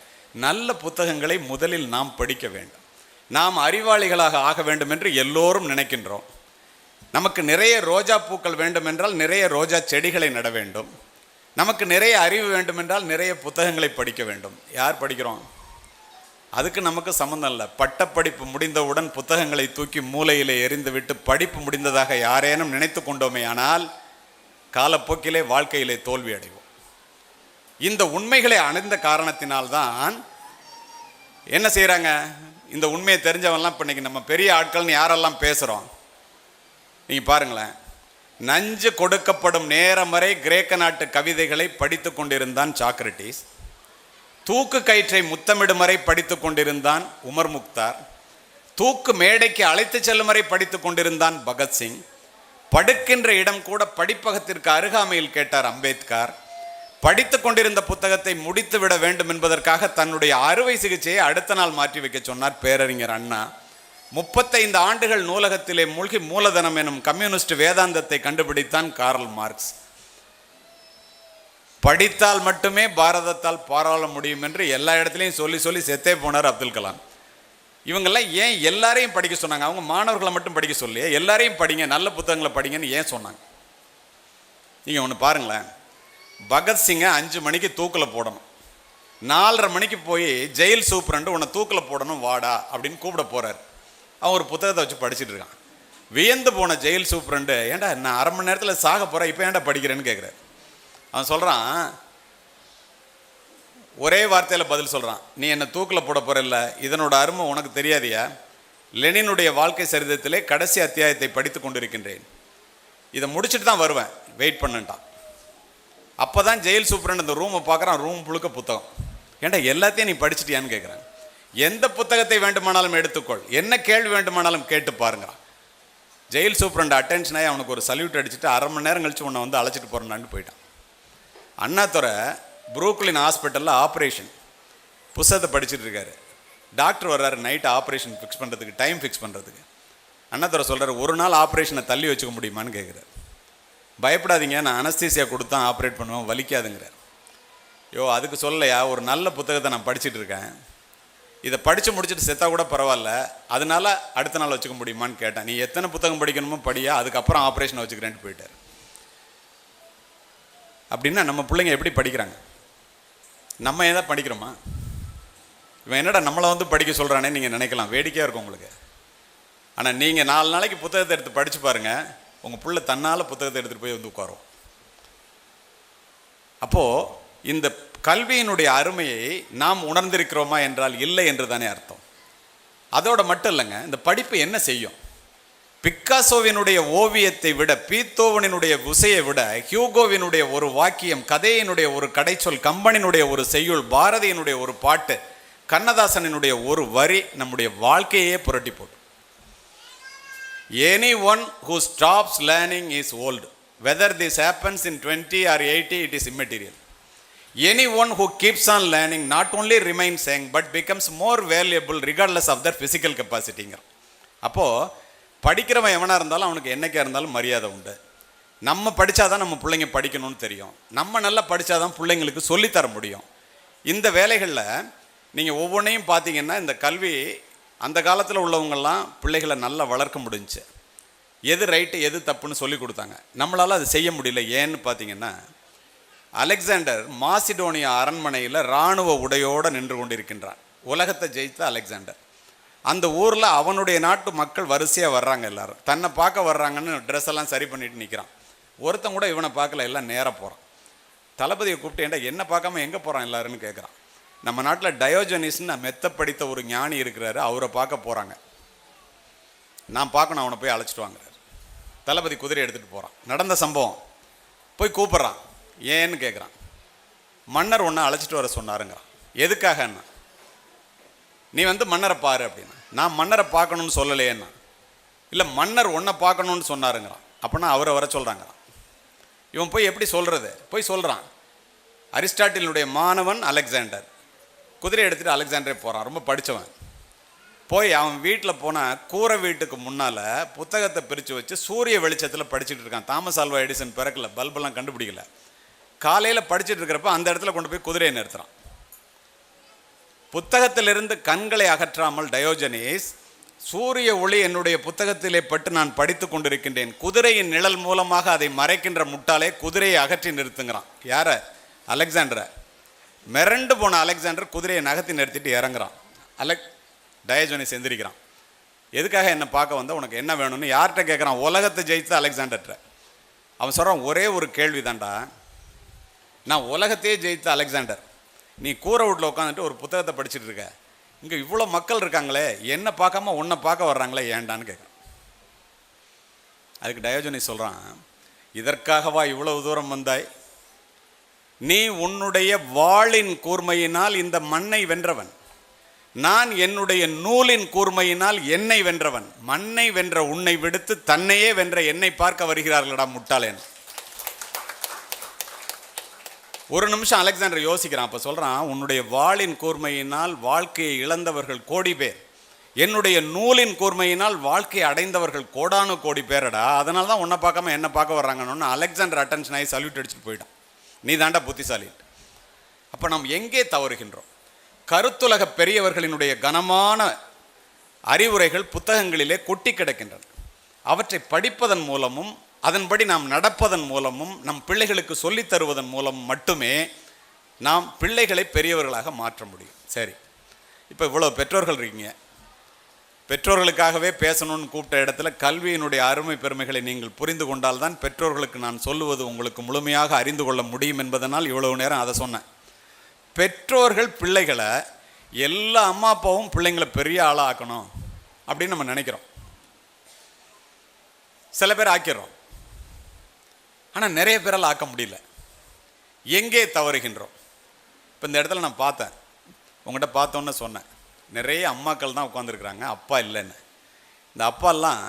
நல்ல புத்தகங்களை முதலில் நாம் படிக்க வேண்டும். நாம் அறிவாளிகளாக ஆக வேண்டும் என்று எல்லோரும் நினைக்கின்றோம். நமக்கு நிறைய ரோஜா பூக்கள் வேண்டும் என்றால் நிறைய ரோஜா செடிகளை நட வேண்டும். நமக்கு நிறைய அறிவு வேண்டும் என்றால் நிறைய புத்தகங்களை படிக்க வேண்டும். யார் படிக்கிறோம்? அதுக்கு நமக்கு சம்மந்தம் இல்லை. பட்டப்படிப்பு முடிந்தவுடன் புத்தகங்களை தூக்கி மூலையிலே எறிந்துவிட்டு படிப்பு முடிந்ததாக யாரேனும் நினைத்து கொண்டோமே ஆனால் காலப்போக்கிலே வாழ்க்கையிலே தோல்வி அடைவோம். இந்த உண்மைகளை அணிந்த காரணத்தினால்தான் என்ன செய்கிறாங்க? இந்த உண்மையை தெரிஞ்சவன்லாம் இப்போ இன்றைக்கி நம்ம பெரிய ஆட்கள்னு யாரெல்லாம் பேசுகிறோம் நீங்கள் பாருங்களேன். நஞ்சு கொடுக்கப்படும் நேரம் வரை கிரேக்க நாட்டு கவிதைகளை படித்து கொண்டிருந்தான் சாக்ரட்டிஸ். தூக்கு கயிற்றை முத்தமிடும் வரை படித்து கொண்டிருந்தான் உமர் முக்தார். தூக்கு மேடைக்கு அழைத்து செல்லும் வரை படித்து கொண்டிருந்தான் பகத்சிங். படுக்கின்ற இடம் கூட படிப்பகத்திற்கு அருகாமையில் கேட்டார் அம்பேத்கர். படித்து கொண்டிருந்த புத்தகத்தை முடித்து விட வேண்டும் என்பதற்காக தன்னுடைய அறுவை சிகிச்சையை அடுத்த நாள் மாற்றி வைக்க சொன்னார் பேரறிஞர் அண்ணா. 35 ஆண்டுகள் நூலகத்திலே மூழ்கி மூலதனம் எனும் கம்யூனிஸ்ட் வேதாந்தத்தை கண்டுபிடித்தான் கார்ல் மார்க்ஸ். படித்தால் மட்டுமே பாரதத்தால் பாராள முடியும் என்று எல்லா இடத்துலையும் சொல்லி சொல்லி செத்தே போனார் அப்துல் கலாம். இவங்கெல்லாம் ஏன் எல்லாரையும் படிக்க சொன்னாங்க? அவங்க மாணவர்களை மட்டும் படிக்க சொல்லி எல்லாரையும் படிங்க, நல்ல புத்தகங்களை படிங்கன்னு ஏன் சொன்னாங்க? நீங்கள் ஒன்று பாருங்களேன். பகத்சிங்கை 5 மணிக்கு தூக்கில் போடணும். 4:30 மணிக்கு போய் ஜெயில் சூப்பரண்டு உன்னை தூக்கில் போடணும் வாடா அப்படின்னு கூப்பிட போகிறார். அவன் ஒரு புத்தகத்தை வச்சு படிச்சுட்டு இருக்கான். வியந்து போன ஜெயில் சூப்பரண்டு, ஏன்டா நான் அரை மணி நேரத்தில் சாக போகிறேன், இப்போ ஏன்டா படிக்கிறேன்னு கேட்குறாரு. அவன் சொல்கிறான், ஒரே வார்த்தையில் பதில் சொல்கிறான், நீ என்னை தூக்கில் போட போகிறல்ல, இதனோட அருமை உனக்கு தெரியாதியா? லெனினுடைய வாழ்க்கை சரிதத்திலே கடைசி அத்தியாயத்தை படித்து கொண்டிருக்கின்றேன், இதை முடிச்சுட்டு தான் வருவேன், வெயிட் பண்ணுட்டான். அப்போ தான் ஜெயில் சூப்பரண்ட் அந்த ரூமை பார்க்குறான், ரூம் முழுக்க புத்தகம். ஏன்டா எல்லாத்தையும் நீ படிச்சுட்டியான்னு கேட்குறான். எந்த புத்தகத்தை வேண்டுமானாலும் எடுத்துக்கொள், என்ன கேள்வி வேண்டுமானாலும் கேட்டு பாருங்கிறான். ஜெயில் சூப்பரண்ட் அட்டென்ஷன் ஆகி அவனுக்கு ஒரு சல்யூட் அடிச்சுட்டு அரை மணி நேரம் கழிச்சு உன்னை வந்து அழைச்சிட்டு போகிறேன்னான்னு போயிட்டான். அண்ணாதுரை புரூக்லின் ஹாஸ்பிட்டலில் ஆப்ரேஷன் புத்தகத்தை படிச்சுட்டு இருக்காரு. டாக்டர் வர்றாரு நைட்டு ஆப்ரேஷன் ஃபிக்ஸ் பண்ணுறதுக்கு, டைம் ஃபிக்ஸ் பண்ணுறதுக்கு. அண்ணாதுரை சொல்கிறார், ஒரு நாள் ஆப்ரேஷனை தள்ளி வச்சுக்க முடியுமான்னு கேட்குறாரு. பயப்படாதீங்க, நான் அனஸ்தீசியா கொடுத்தா ஆப்ரேட் பண்ணுவேன், வலிக்காதுங்கிறார். அதுக்கு சொல்லலையா, ஒரு நல்ல புத்தகத்தை நான் படிச்சுட்டு இருக்கேன், இதை படித்து முடிச்சுட்டு செத்தா கூட பரவாயில்ல, அதனால அடுத்த நாள் வச்சுக்க முடியுமான்னு கேட்டேன். நீ எத்தனை புத்தகம் படிக்கணுமோ படியா, அதுக்கப்புறம் ஆப்ரேஷனை வச்சுக்கிறேன்ட்டு போயிட்டார். அப்படின்னா நம்ம பிள்ளைங்க எப்படி படிக்கிறாங்க? நம்ம ஏதாவது படிக்கிறோமா? இவன் என்னடா நம்மளை வந்து படிக்க சொல்கிறானே நீங்கள் நினைக்கலாம், வேடிக்கையாக இருக்கும் உங்களுக்கு. ஆனால் நீங்கள் 4 நாளைக்கு புத்தகத்தை எடுத்து படித்து பாருங்கள், உங்கள் பிள்ளை தன்னால் புத்தகத்தை எடுத்துகிட்டு போய் வந்து உட்காரும். அப்போது இந்த கல்வியினுடைய அருமையை நாம் உணர்ந்திருக்கிறோமா என்றால் இல்லை என்று தானே அர்த்தம். அதோட மட்டும் இல்லைங்க, இந்த படிப்பு என்ன செய்யும்? பிக்காசோவினுடைய ஓவியத்தை விட, பீத்தோவனினுடைய குசையை விட, ஹியூகோவினுடைய ஒரு வாக்கியம், கதையினுடைய ஒரு கடைச்சொல், கம்பனினுடைய ஒரு செய்யுள், பாரதியினுடைய ஒரு பாட்டு, கண்ணதாசனினுடைய ஒரு வரி நம்முடைய வாழ்க்கையே புரட்டி போடும். Anyone who stops learning is old. Whether this happens in 20 or 80, it is immaterial. Anyone who keeps on learning not only remains young but becomes more valuable regardless of their physical capacity. அப்போது படிக்கிறவன் எவனாக இருந்தாலும் அவனுக்கு என்னைக்கா இருந்தாலும் மரியாதை உண்டு. நம்ம படித்தாதான் நம்ம பிள்ளைங்க படிக்கணும்னு தெரியும், நம்ம நல்லா படித்தாதான் பிள்ளைங்களுக்கு சொல்லித்தர முடியும். இந்த வேலைகளில் நீங்கள் ஒவ்வொன்றையும் பார்த்தீங்கன்னா, இந்த கல்வி அந்த காலத்தில் உள்ளவங்கெல்லாம் பிள்ளைகளை நல்லா வளர்க்க முடிஞ்சுச்சு. எது ரைட்டு எது தப்புன்னு சொல்லி கொடுத்தாங்க. நம்மளால் அது செய்ய முடியல. ஏன்னு பார்த்தீங்கன்னா, அலெக்சாண்டர் மாசிடோனியா அரண்மனையில் இராணுவ உடையோடு நின்று கொண்டிருக்கின்றான். உலகத்தை ஜெயித்த அலெக்சாண்டர். அந்த ஊரில் அவனுடைய நாட்டு மக்கள் வரிசையாக வர்றாங்க, எல்லாரும் தன்னை பார்க்க வர்றாங்கன்னு ட்ரெஸ் எல்லாம் சரி பண்ணிட்டு நிற்கிறான். ஒருத்தன் கூட இவனை பார்க்கல, எல்லாம் நேராக போகிறான். தளபதியை கூப்பிட்டு, ஏன்டா என்ன பார்க்காம எங்கே போகிறான் எல்லாருன்னு கேட்குறான். நம்ம நாட்டில் டயோஜனிஸ்ன்னு மெத்த படித்த ஒரு ஞானி இருக்கிறாரு, அவரை பார்க்க போகிறாங்க, நான் பார்க்கணும், அவனை போய் அழைச்சிட்டு வாங்குறாரு. தளபதி குதிரை எடுத்துகிட்டு போகிறான். நடந்த சம்பவம். போய் கூப்பிட்றான். ஏன்னு கேட்குறான். மன்னர் ஒன்று அழைச்சிட்டு வர சொன்னாருங்கிறான். எதுக்காகன்னா, நீ வந்து மன்னரை பாரு அப்படின்னா. நான் மன்னரை பார்க்கணும்னு சொல்லலையேன்னா. இல்லை, மன்னர் ஒன்றை பார்க்கணுன்னு சொன்னாருங்கிறான். அப்படின்னா அவரை வர சொல்கிறாங்கிறான். இவன் போய் எப்படி சொல்கிறது? போய் சொல்கிறான். அரிஸ்டாட்டிலுடைய மாணவன் அலெக்சாண்டர். குதிரை எடுத்துகிட்டு அலெக்சாண்டரே போகிறான், ரொம்ப படித்தவன். போய் அவன் வீட்டில் போனால் கூரை வீட்டுக்கு முன்னால் புத்தகத்தை பிரித்து வச்சு சூரிய வெளிச்சத்தில் படிச்சுட்டு இருக்கான். தாமஸ் ஆல்வா எடிசன் பிறக்கல, பல்பெல்லாம் கண்டுபிடிக்கல. காலையில் படிச்சுட்டு இருக்கிறப்ப அந்த இடத்துல கொண்டு போய் குதிரையை நிறுத்துறான். புத்தகத்திலிருந்து கண்களை அகற்றாமல் டயோஜனிஸ், சூரிய ஒளி என்னுடைய புத்தகத்திலே பட்டு நான் படித்து கொண்டிருக்கின்றேன், குதிரையின் நிழல் மூலமாக அதை மறைக்கின்ற முட்டாளே, குதிரையை அகற்றி நிறுத்துங்கிறான். யார? அலெக்சாண்டரை. மிரண்டு போன அலெக்சாண்டர் குதிரையை நகர்த்தி நிறுத்திட்டு இறங்குறான். டயோஜனிஸ் எந்திரிக்கிறான். எதுக்காக என்னை பார்க்க வந்தால், உனக்கு என்ன வேணும்னு யார்கிட்ட கேட்குறான்? உலகத்தை ஜெயித்த அலெக்சாண்டர்கிட்ட. அவன் சொல்கிறான், ஒரே ஒரு கேள்வி தான்டா, நான் உலகத்தையே ஜெயித்த அலெக்சாண்டர், நீ கூரை வீட்டில் உட்காந்துட்டு ஒரு புத்தகத்தை படிச்சுட்டு இருக்க, இங்கே இவ்வளோ மக்கள் இருக்காங்களே, என்னை பார்க்காம உன்னை பார்க்க வர்றாங்களே, ஏண்டான்னு கேட்குறான். அதுக்கு டயோஜனிஸ் சொல்கிறான், இதற்காகவா இவ்வளவு தூரம் வந்தாய்? நீ உன்னுடைய வாளின் கூர்மையினால் இந்த மண்ணை வென்றவன், நான் என்னுடைய நூலின் கூர்மையினால் என்னை வென்றவன். மண்ணை வென்ற உன்னை விடுத்து தன்னையே வென்ற என்னை பார்க்க வருகிறார்களடா முட்டாளேன். ஒரு நிமிஷம் அலெக்சாண்டர் யோசிக்கிறான். அப்போ சொல்கிறான், உன்னுடைய வாளின் கூர்மையினால் வாழ்க்கையை இழந்தவர்கள் கோடி பேர், என்னுடைய நூலின் கூர்மையினால் வாழ்க்கையை அடைந்தவர்கள் கோடானு கோடி பேரடா, அதனால தான் உன்னை பார்க்காம என்ன பார்க்க வர்றாங்கன்னு அலெக்சாண்டர் அட்டென்ஷன் ஆகி சல்யூட் அடிச்சுட்டு போயிட்டான். நீ தாண்டா புத்திசாலி. அப்போ நாம் எங்கே தவறுகின்றோம்? கருத்துலக பெரியவர்களினுடைய கனமான அறிவுரைகள் புத்தகங்களிலே கொட்டி கிடக்கின்றன. அவற்றை படிப்பதன் மூலமும் அதன்படி நாம் நடப்பதன் மூலமும் நம் பிள்ளைகளுக்கு சொல்லித் தருவதன் மூலம் மட்டுமே நாம் பிள்ளைகளை பெரியவர்களாக மாற்ற முடியும். சரி, இப்போ இவ்வளோ பெற்றோர்கள் இருக்கீங்க, பெற்றோர்களுக்காகவே பேசணும்னு கூப்பிட்ட இடத்துல கல்வியினுடைய அருமை பெருமைகளை நீங்கள் புரிந்து கொண்டால்தான் பெற்றோர்களுக்கு நான் சொல்லுவது உங்களுக்கு முழுமையாக அறிந்து கொள்ள முடியும் என்பதனால் இவ்வளவு நேரம் அதை சொன்னேன். பெற்றோர்கள் பிள்ளைகளை, எல்லா அம்மா அப்பாவும் பிள்ளைங்களை பெரிய ஆளாக ஆக்கணும் அப்படின்னு நம்ம நினைக்கிறோம். சில பேர் ஆக்கிறோம், ஆனால் நிறைய பேரால் ஆக்க முடியல. எங்கே தவறுகின்றோம்? இப்போ இந்த இடத்துல நான் பார்த்தேன், உங்கள்கிட்ட பார்த்தோன்னு சொன்னேன், நிறைய அம்மாக்கள் தான் உட்காந்துருக்குறாங்க, அப்பா இல்லைன்னு. இந்த அப்பாலாம்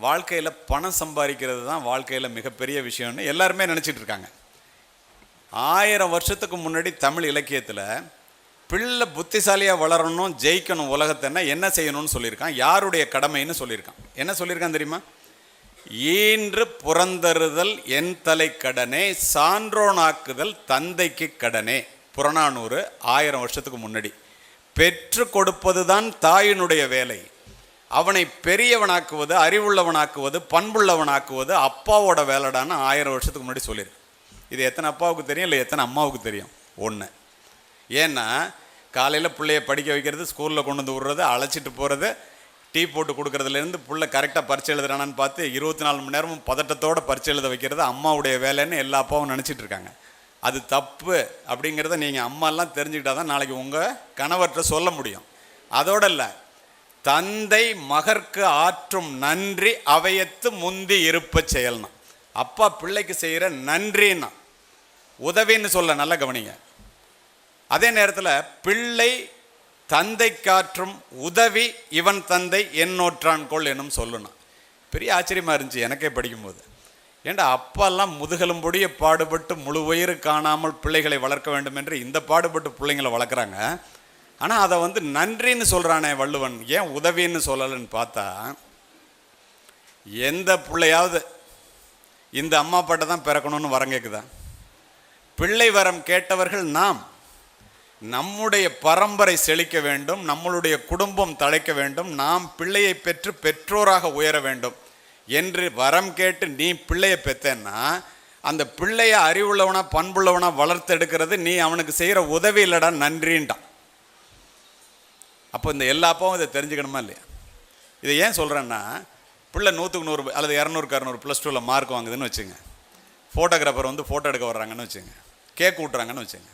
வாழ்க்கையில் பணம் சம்பாதிக்கிறது தான் வாழ்க்கையில் மிகப்பெரிய விஷயம்னு எல்லாருமே நினச்சிட்டு இருக்காங்க. 1000 வருஷத்துக்கு முன்னாடி தமிழ் இலக்கியத்தில் பிள்ளை புத்திசாலியாக வளரணும், ஜெயிக்கணும் உலகத்தைன்னா என்ன செய்யணும்னு சொல்லியிருக்கான், யாருடைய கடமைன்னு சொல்லியிருக்கான். என்ன சொல்லியிருக்கான் தெரியுமா? ஈன்று புறந்தருதல் என் தலை கடனே, சான்றோனாக்குதல் தந்தைக்கு கடனே. புறநானூறு 1000 வருஷத்துக்கு முன்னாடி. பெற்று கொடுப்பது தான் தாயினுடைய வேலை. அவனை பெரியவனாக்குவது, அறிவுள்ளவனாக்குவது, பண்புள்ளவனாக்குவது அப்பாவோட வேலைடான்னு 1000 வருஷத்துக்கு முன்னாடி சொல்லியிருக்கு. இது எத்தனை அப்பாவுக்கு தெரியும், இல்லை எத்தனை அம்மாவுக்கு தெரியும்? ஒன்று. ஏன்னா காலையில் பிள்ளைய படிக்க வைக்கிறது, ஸ்கூலில் கொண்டு வந்து விடுறது, அழைச்சிட்டு போகிறது, டீ போட்டு கொடுக்குறதுலேருந்து புள்ள கரெக்டாக பரிச்சை எழுதுறானான்னு பார்த்து 24 மணி நேரமும் பதட்டத்தோடு பரிச்சை எழுத வைக்கிறது அம்மாவுடைய வேலைன்னு எல்லா அப்பாவும் நினச்சிட்டு இருக்காங்க. அது தப்பு அப்படிங்கிறத நீங்கள் அம்மாலாம் தெரிஞ்சுக்கிட்டா தான் நாளைக்கு உங்கள் கணவர்கிட்ட சொல்ல முடியும். அதோடு இல்லை, தந்தை மகற்கு ஆற்றும் நன்றி அவையத்து முந்தி இருப்ப செயல்னா. அப்பா பிள்ளைக்கு செய்கிற நன்றின்னா உதவின்னு சொல்ல, நல்ல கவனிங்க. அதே நேரத்தில் பிள்ளை தந்தை காற்றும் உதவி இவன் தந்தை என்னோற்றான் கொள் என்னும் சொல்லணும். பெரிய ஆச்சரியமாக இருந்துச்சு எனக்கே படிக்கும்போது. ஏண்டா அப்பாலாம் முதுகெலும்பொடிய பாடுபட்டு முழு வயிறு காணாமல் பிள்ளைகளை வளர்க்க வேண்டும் என்று இந்த பாடுபட்டு பிள்ளைங்களை வளர்க்குறாங்க. ஆனால் அதை நன்றின்னு சொல்கிறானே வள்ளுவன், ஏன் உதவின்னு சொல்லலைன்னு பார்த்தா, எந்த பிள்ளையாவது இந்த அம்மா அப்பாட்ட தான் பிறக்கணும்னு வரம் கேட்குதா? பிள்ளை வரம் கேட்டவர்கள் நாம். நம்முடைய பரம்பரை செழிக்க வேண்டும், நம்மளுடைய குடும்பம் தழைக்க வேண்டும், நாம் பிள்ளையை பெற்று பெற்றோராக உயர வேண்டும் என்று வரம் கேட்டு நீ பிள்ளையை பெற்றேன்னா அந்த பிள்ளைய அறிவுள்ளவனா பண்புள்ளவனா வளர்த்து எடுக்கிறது நீ அவனுக்கு செய்கிற உதவி இல்லடா, நன்றின்ட்டான். அப்போ இந்த எல்லா அப்பாவும் இதை தெரிஞ்சுக்கணுமா இல்லையா? இதை ஏன் சொல்கிறேன்னா, பிள்ளை 100க்கு 100 அல்லது 200க்கு 200 +2 மார்க் வாங்குதுன்னு வச்சுங்க, ஃபோட்டோகிராஃபர் ஃபோட்டோ எடுக்க வர்றாங்கன்னு வச்சுங்க, கேக் விட்றாங்கன்னு வச்சுங்க,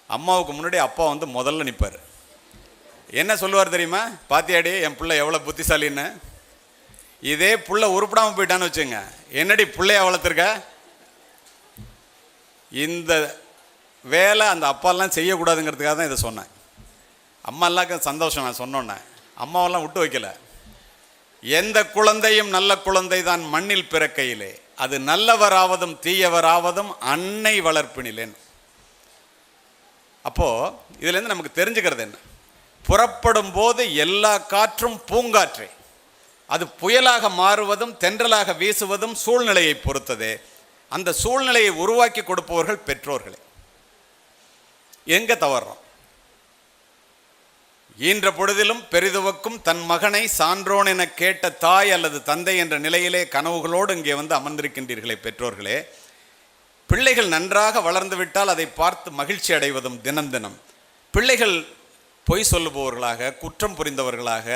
அம்மாவுக்கு முன்னாடி அப்பா முதல்ல நிற்பார். என்ன சொல்லுவார் தெரியுமா? பாத்தியாடி என் பிள்ளை எவ்வளோ புத்திசாலின்னு. இதே புள்ள உருப்படாமல் போயிட்டான்னு வச்சுங்க, என்னடி பிள்ளைய வளர்த்துருக்க. இந்த வேலை அந்த அப்பாலாம் செய்யக்கூடாதுங்கிறதுக்காக தான் இதை சொன்னேன். அம்மாலாம் சந்தோஷம் நான் சொன்னோன்னே. அம்மாவெல்லாம் விட்டு வைக்கல. எந்த குழந்தையும் நல்ல குழந்தை தான் மண்ணில் பிறக்கையிலே, அது நல்லவராவதும் தீயவராவதும் அன்னை வளர்ப்பினிலேன்னு. அப்போது இதுலேருந்து நமக்கு தெரிஞ்சுக்கிறது என்ன? புறப்படும் போது எல்லா காற்றும் பூங்காற்றே, அது புயலாக மாறுவதும் தென்றலாக வீசுவதும் சூழ்நிலையை பொறுத்ததே. அந்த சூழ்நிலையை உருவாக்கி கொடுப்பவர்கள் பெற்றோர்களே. எங்கே தவறுறோம்? ஈன்ற பொழுதிலும் பெரிதுவக்கும் தன் மகனை சான்றோன் என கேட்ட தாய் அல்லது தந்தை என்ற நிலையிலே கனவுகளோடு இங்கே அமர்ந்திருக்கின்றீர்களே பெற்றோர்களே. பிள்ளைகள் நன்றாக வளர்ந்து விட்டால் அதை பார்த்து மகிழ்ச்சி அடைவதும் தினம் தினம். பிள்ளைகள் பொய் சொல்லுபவர்களாக, குற்றம் புரிந்தவர்களாக,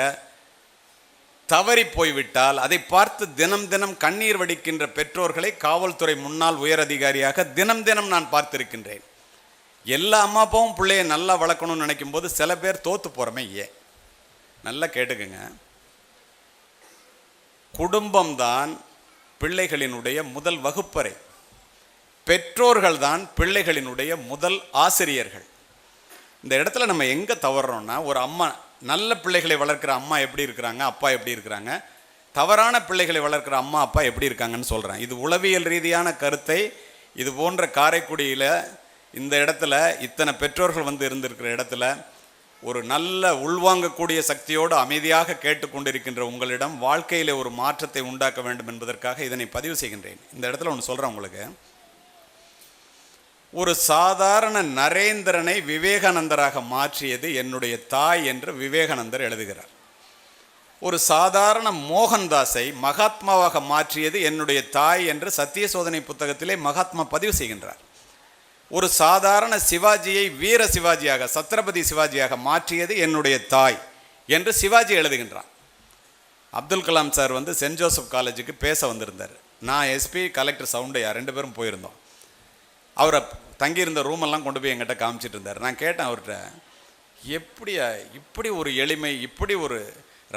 தவறி போய்விட்டால் அதை பார்த்து தினம் தினம் கண்ணீர் வடிக்கின்ற பெற்றோர்களை காவல்துறை முன்னாள் உயர் அதிகாரியாக தினம் தினம் நான் பார்த்திருக்கின்றேன். எல்லா அம்மா அப்பாவும் பிள்ளையை நல்லா வளர்க்கணும்னு நினைக்கும் போது சில பேர் தோற்று போகிறமே. ஏன்? நல்லா கேட்டுக்குங்க. குடும்பம்தான் பிள்ளைகளினுடைய முதல் வகுப்பறை. பெற்றோர்கள் தான் பிள்ளைகளினுடைய முதல் ஆசிரியர்கள். இந்த இடத்துல நம்ம எங்கே தவறுறோம்னா, ஒரு அம்மா நல்ல பிள்ளைகளை வளர்க்குற அம்மா எப்படி இருக்கிறாங்க, அப்பா எப்படி இருக்கிறாங்க, தவறான பிள்ளைகளை வளர்க்குற அம்மா அப்பா எப்படி இருக்காங்கன்னு சொல்கிறேன். இது உளவியல் ரீதியான கருத்தை இது போன்ற காரைக்குடியில் இந்த இடத்துல இத்தனை பெற்றோர்கள் இருந்திருக்கிற இடத்துல ஒரு நல்ல உள்வாங்கக்கூடிய சக்தியோடு அமைதியாக கேட்டுக்கொண்டிருக்கின்ற உங்களிடம் வாழ்க்கையில் ஒரு மாற்றத்தை உண்டாக்க வேண்டும் என்பதற்காக இதனை பதிவு செய்கின்றேன். இந்த இடத்துல ஒன்று சொல்கிறேன் உங்களுக்கு. ஒரு சாதாரண நரேந்திரனை விவேகானந்தராக மாற்றியது என்னுடைய தாய் என்று விவேகானந்தர் எழுதுகிறார். ஒரு சாதாரண மோகன்தாஸை மகாத்மாவாக மாற்றியது என்னுடைய தாய் என்று சத்திய சோதனை புத்தகத்திலே மகாத்மா பதிவு செய்கின்றார். ஒரு சாதாரண சிவாஜியை வீர சிவாஜியாக, சத்ரபதி சிவாஜியாக மாற்றியது என்னுடைய தாய் என்று சிவாஜி எழுதுகின்றான். அப்துல் கலாம் சார் வந்து சென்ட் ஜோசப் காலேஜுக்கு பேச வந்திருந்தார். நான் எஸ்பி, கலெக்டர் சவுண்டையா 2 பேரும் போயிருந்தோம். அவரை தங்கியிருந்த ரூமெல்லாம் கொண்டு போய் என்கிட்ட காமிச்சிட்டு இருந்தார். நான் கேட்டேன் அவர்கிட்ட, எப்படியா இப்படி ஒரு எளிமை, இப்படி ஒரு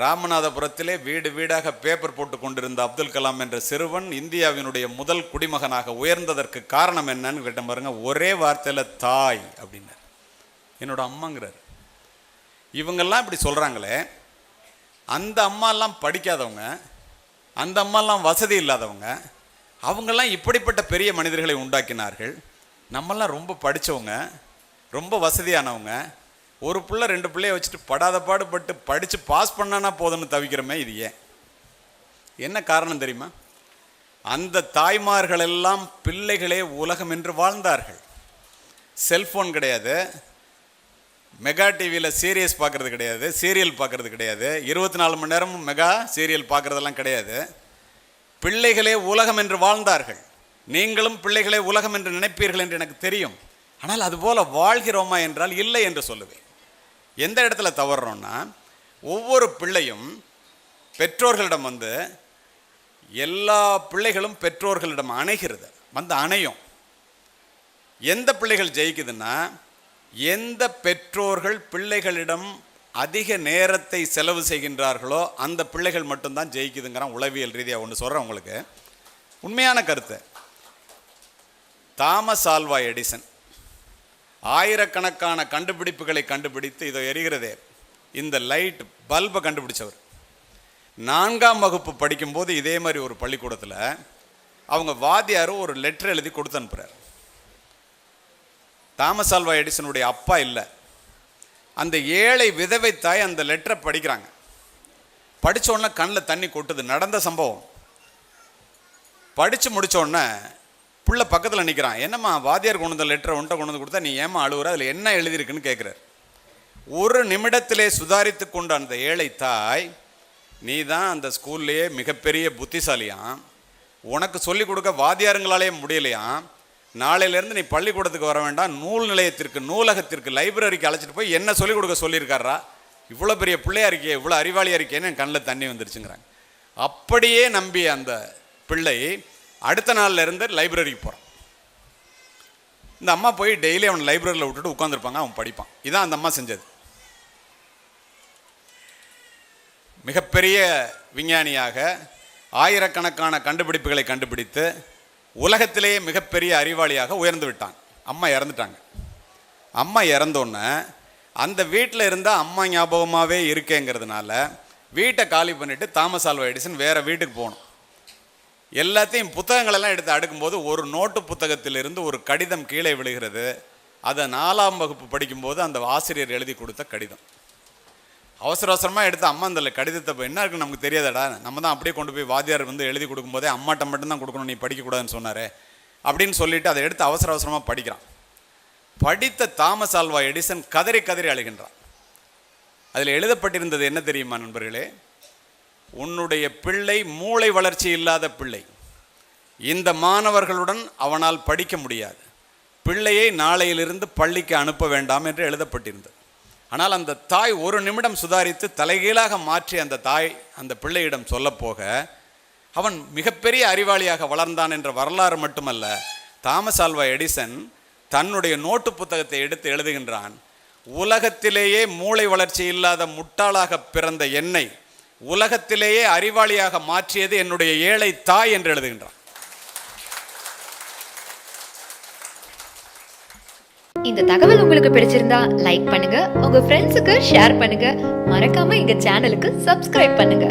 ராமநாதபுரத்திலே வீடு வீடாக பேப்பர் போட்டு கொண்டிருந்த அப்துல் கலாம் என்ற சிறுவன் இந்தியாவினுடைய முதல் குடிமகனாக உயர்ந்ததற்கு காரணம் என்னன்னு கேட்ட பாருங்க. ஒரே வார்த்தையில் தாய் அப்படின்னார். என்னோட அம்மாங்கிறார். இவங்கெல்லாம் இப்படி சொல்கிறாங்களே, அந்த அம்மாலாம் படிக்காதவங்க, அந்த அம்மாலாம் வசதி இல்லாதவங்க, அவங்கெல்லாம் இப்படிப்பட்ட பெரிய மனிதர்களை உண்டாக்கினார்கள். நம்மெல்லாம் ரொம்ப படித்தவங்க, ரொம்ப வசதியானவங்க, ஒரு பிள்ளை 2 பிள்ளைய வச்சுட்டு படாத பாடுபட்டு படித்து பாஸ் பண்ணானா போதும்னு தவிக்கிறோமே, இது ஏன்? என்ன காரணம் தெரியுமா? அந்த தாய்மார்கள் எல்லாம் பிள்ளைகளே உலகம் என்று வாழ்ந்தார்கள். செல்ஃபோன் கிடையாது, மெகா டிவியில் சீரியஸ் பார்க்குறது கிடையாது, சீரியல் பார்க்குறது கிடையாது, 24 மணி நேரமும் மெகா சீரியல் பார்க்குறதெல்லாம் கிடையாது. பிள்ளைகளே உலகம் என்று வாழ்ந்தார்கள். நீங்களும் பிள்ளைகளே உலகம் என்று நினைப்பீர்கள் என்று எனக்கு தெரியும். ஆனால் அதுபோல் வாழ்கிறோமா என்றால் இல்லை என்று சொல்லுவேன். எந்த இடத்துல தவறுறோன்னா, ஒவ்வொரு பிள்ளையும் பெற்றோர்களிடம் வந்து, எல்லா பிள்ளைகளும் பெற்றோர்களிடம் அணைகிறது, வந்து அணையும். எந்த பிள்ளைகள் ஜெயிக்குதுன்னா, எந்த பெற்றோர்கள் பிள்ளைகளிடம் அதிக நேரத்தை செலவு செய்கின்றார்களோ அந்த பிள்ளைகள் மட்டும்தான் ஜெயிக்குதுங்கிறான் உளவியல் ரீதியாக. ஒன்று சொல்கிறேன் உங்களுக்கு, உண்மையான கருத்து. தாமஸ் ஆல்வா எடிசன் ஆயிரக்கணக்கான கண்டுபிடிப்புகளை கண்டுபிடித்து, இதோ எரிகிறதே இந்த லைட் பல்பை கண்டுபிடிச்சவர். 4ஆம் வகுப்பு படிக்கும்போது இதே மாதிரி ஒரு பள்ளிக்கூடத்தில் அவங்க வாத்தியாரும் ஒரு லெட்டர் எழுதி கொடுத்து அனுப்புகிறார். தாமஸ் ஆல்வா எடிசனுடைய அப்பா இல்லை, அந்த ஏழை விதவை தாய் அந்த லெட்டரை படிக்கிறாங்க. படித்தோடனே கண்ணில் தண்ணி கொட்டுது. நடந்த சம்பவம். படித்து முடித்தோடனே புள்ள பக்கத்தில் நிற்கிறான். என்னம்மா, வாத்தியார் கொண்டு வந்த லெட்டரை உன்ட்ட கொண்டு வந்து கொடுத்தா நீ ஏமா அழுவுற, அதில் என்ன எழுதியிருக்குன்னு கேட்குறார். ஒரு நிமிடத்திலே சுதாரித்து கொண்ட அந்த ஏழை தாய், நீ தான் அந்த ஸ்கூல்லையே மிகப்பெரிய புத்திசாலியாம், உனக்கு சொல்லிக் கொடுக்க வாத்தியாருங்களாலே முடியலையாம், நாளையிலேருந்து நீ பள்ளிக்கூடத்துக்கு வர வேண்டாம், நூல் நிலையத்திற்கு, நூலகத்திற்கு, லைப்ரரிக்கு அழைச்சிட்டு போய் என்ன சொல்லிக் கொடுக்க சொல்லியிருக்காரா, இவ்வளோ பெரிய பிள்ளையா இருக்கே, இவ்வளோ அறிவாளியாக இருக்கேன்னு என் கண்ணில் தண்ணி வந்துருச்சுங்கிறாங்க. அப்படியே நம்பிய அந்த பிள்ளை அடுத்த நாளில் இருந்து லைப்ரரிக்கு போகிறான். இந்த அம்மா போய் டெய்லி அவன் லைப்ரரியில் விட்டுட்டு உட்காந்துருப்பாங்க, அவன் படிப்பான். இதான் அந்த அம்மா செஞ்சது. மிகப்பெரிய விஞ்ஞானியாக ஆயிரக்கணக்கான கண்டுபிடிப்புகளை கண்டுபிடித்து உலகத்திலேயே மிகப்பெரிய அறிவாளியாக உயர்ந்து விட்டான். அம்மா இறந்துட்டாங்க. அம்மா இறந்தோன்னே அந்த வீட்டில் இருந்தால் அம்மா ஞாபகமாகவே இருக்கேங்கிறதுனால வீட்டை காலி பண்ணிவிட்டு தாமஸ் ஆல்வா எடிசன் வேறு வீட்டுக்கு போகணும். எல்லாத்தையும் புத்தகங்களெல்லாம் எடுத்து அடுக்கும்போது ஒரு நோட்டு புத்தகத்திலிருந்து ஒரு கடிதம் கீழே விழுகிறது. அதை 4ஆம் வகுப்பு படிக்கும்போது அந்த ஆசிரியர் எழுதி கொடுத்த கடிதம். அவசர அவசரமாக எடுத்து, அம்மா அந்த கடிதத்தை என்ன இருக்குன்னு நமக்கு தெரியாதடா, நம்ம தான் அப்படியே கொண்டு போய் வாத்தியார் வந்து எழுதி கொடுக்கும்போதே அம்மாட்ட மட்டும்தான் கொடுக்கணும், நீ படிக்கக்கூடாதுன்னு சொன்னார் அப்படின்னு சொல்லிட்டு அதை எடுத்து அவசர அவசரமாக படிக்கிறான். படித்த தாமஸ் ஆல்வா எடிசன் கதறி கதறி அழுகின்றான். அதில் எழுதப்பட்டிருந்தது என்ன தெரியுமா நண்பர்களே? உன்னுடைய பிள்ளை மூளை வளர்ச்சி இல்லாத பிள்ளை, இந்த மாணவர்களுடன் அவனால் படிக்க முடியாது, பிள்ளையை நாளையிலிருந்து பள்ளிக்கு அனுப்ப வேண்டாம் என்று எழுதப்பட்டிருந்தது. ஆனால் அந்த தாய் ஒரு நிமிடம் சுதாரித்து தலைகீழாக மாற்றி அந்த தாய் அந்த பிள்ளையிடம் சொல்லப்போக அவன் மிகப்பெரிய அறிவாளியாக வளர்ந்தான் என்ற வரலாறு மட்டுமல்ல, தாமஸ் ஆல்வா எடிசன் தன்னுடைய நோட்டு புத்தகத்தை எடுத்து எழுதுகின்றான், உலகத்திலேயே மூளை வளர்ச்சி இல்லாத முட்டாளாக பிறந்த என்னை உலகத்திலேயே அறிவாளியாக மாற்றியது என்னுடைய ஏழை தாய் என்று எழுதுகின்றான். இந்த தகவல் உங்களுக்கு பிடிச்சிருந்தா லைக் பண்ணுங்க, உங்க ஃப்ரெண்ட்ஸுக்கு ஷேர் பண்ணுங்க, மறக்காம எங்க சேனலுக்கு சப்ஸ்கிரைப் பண்ணுங்க.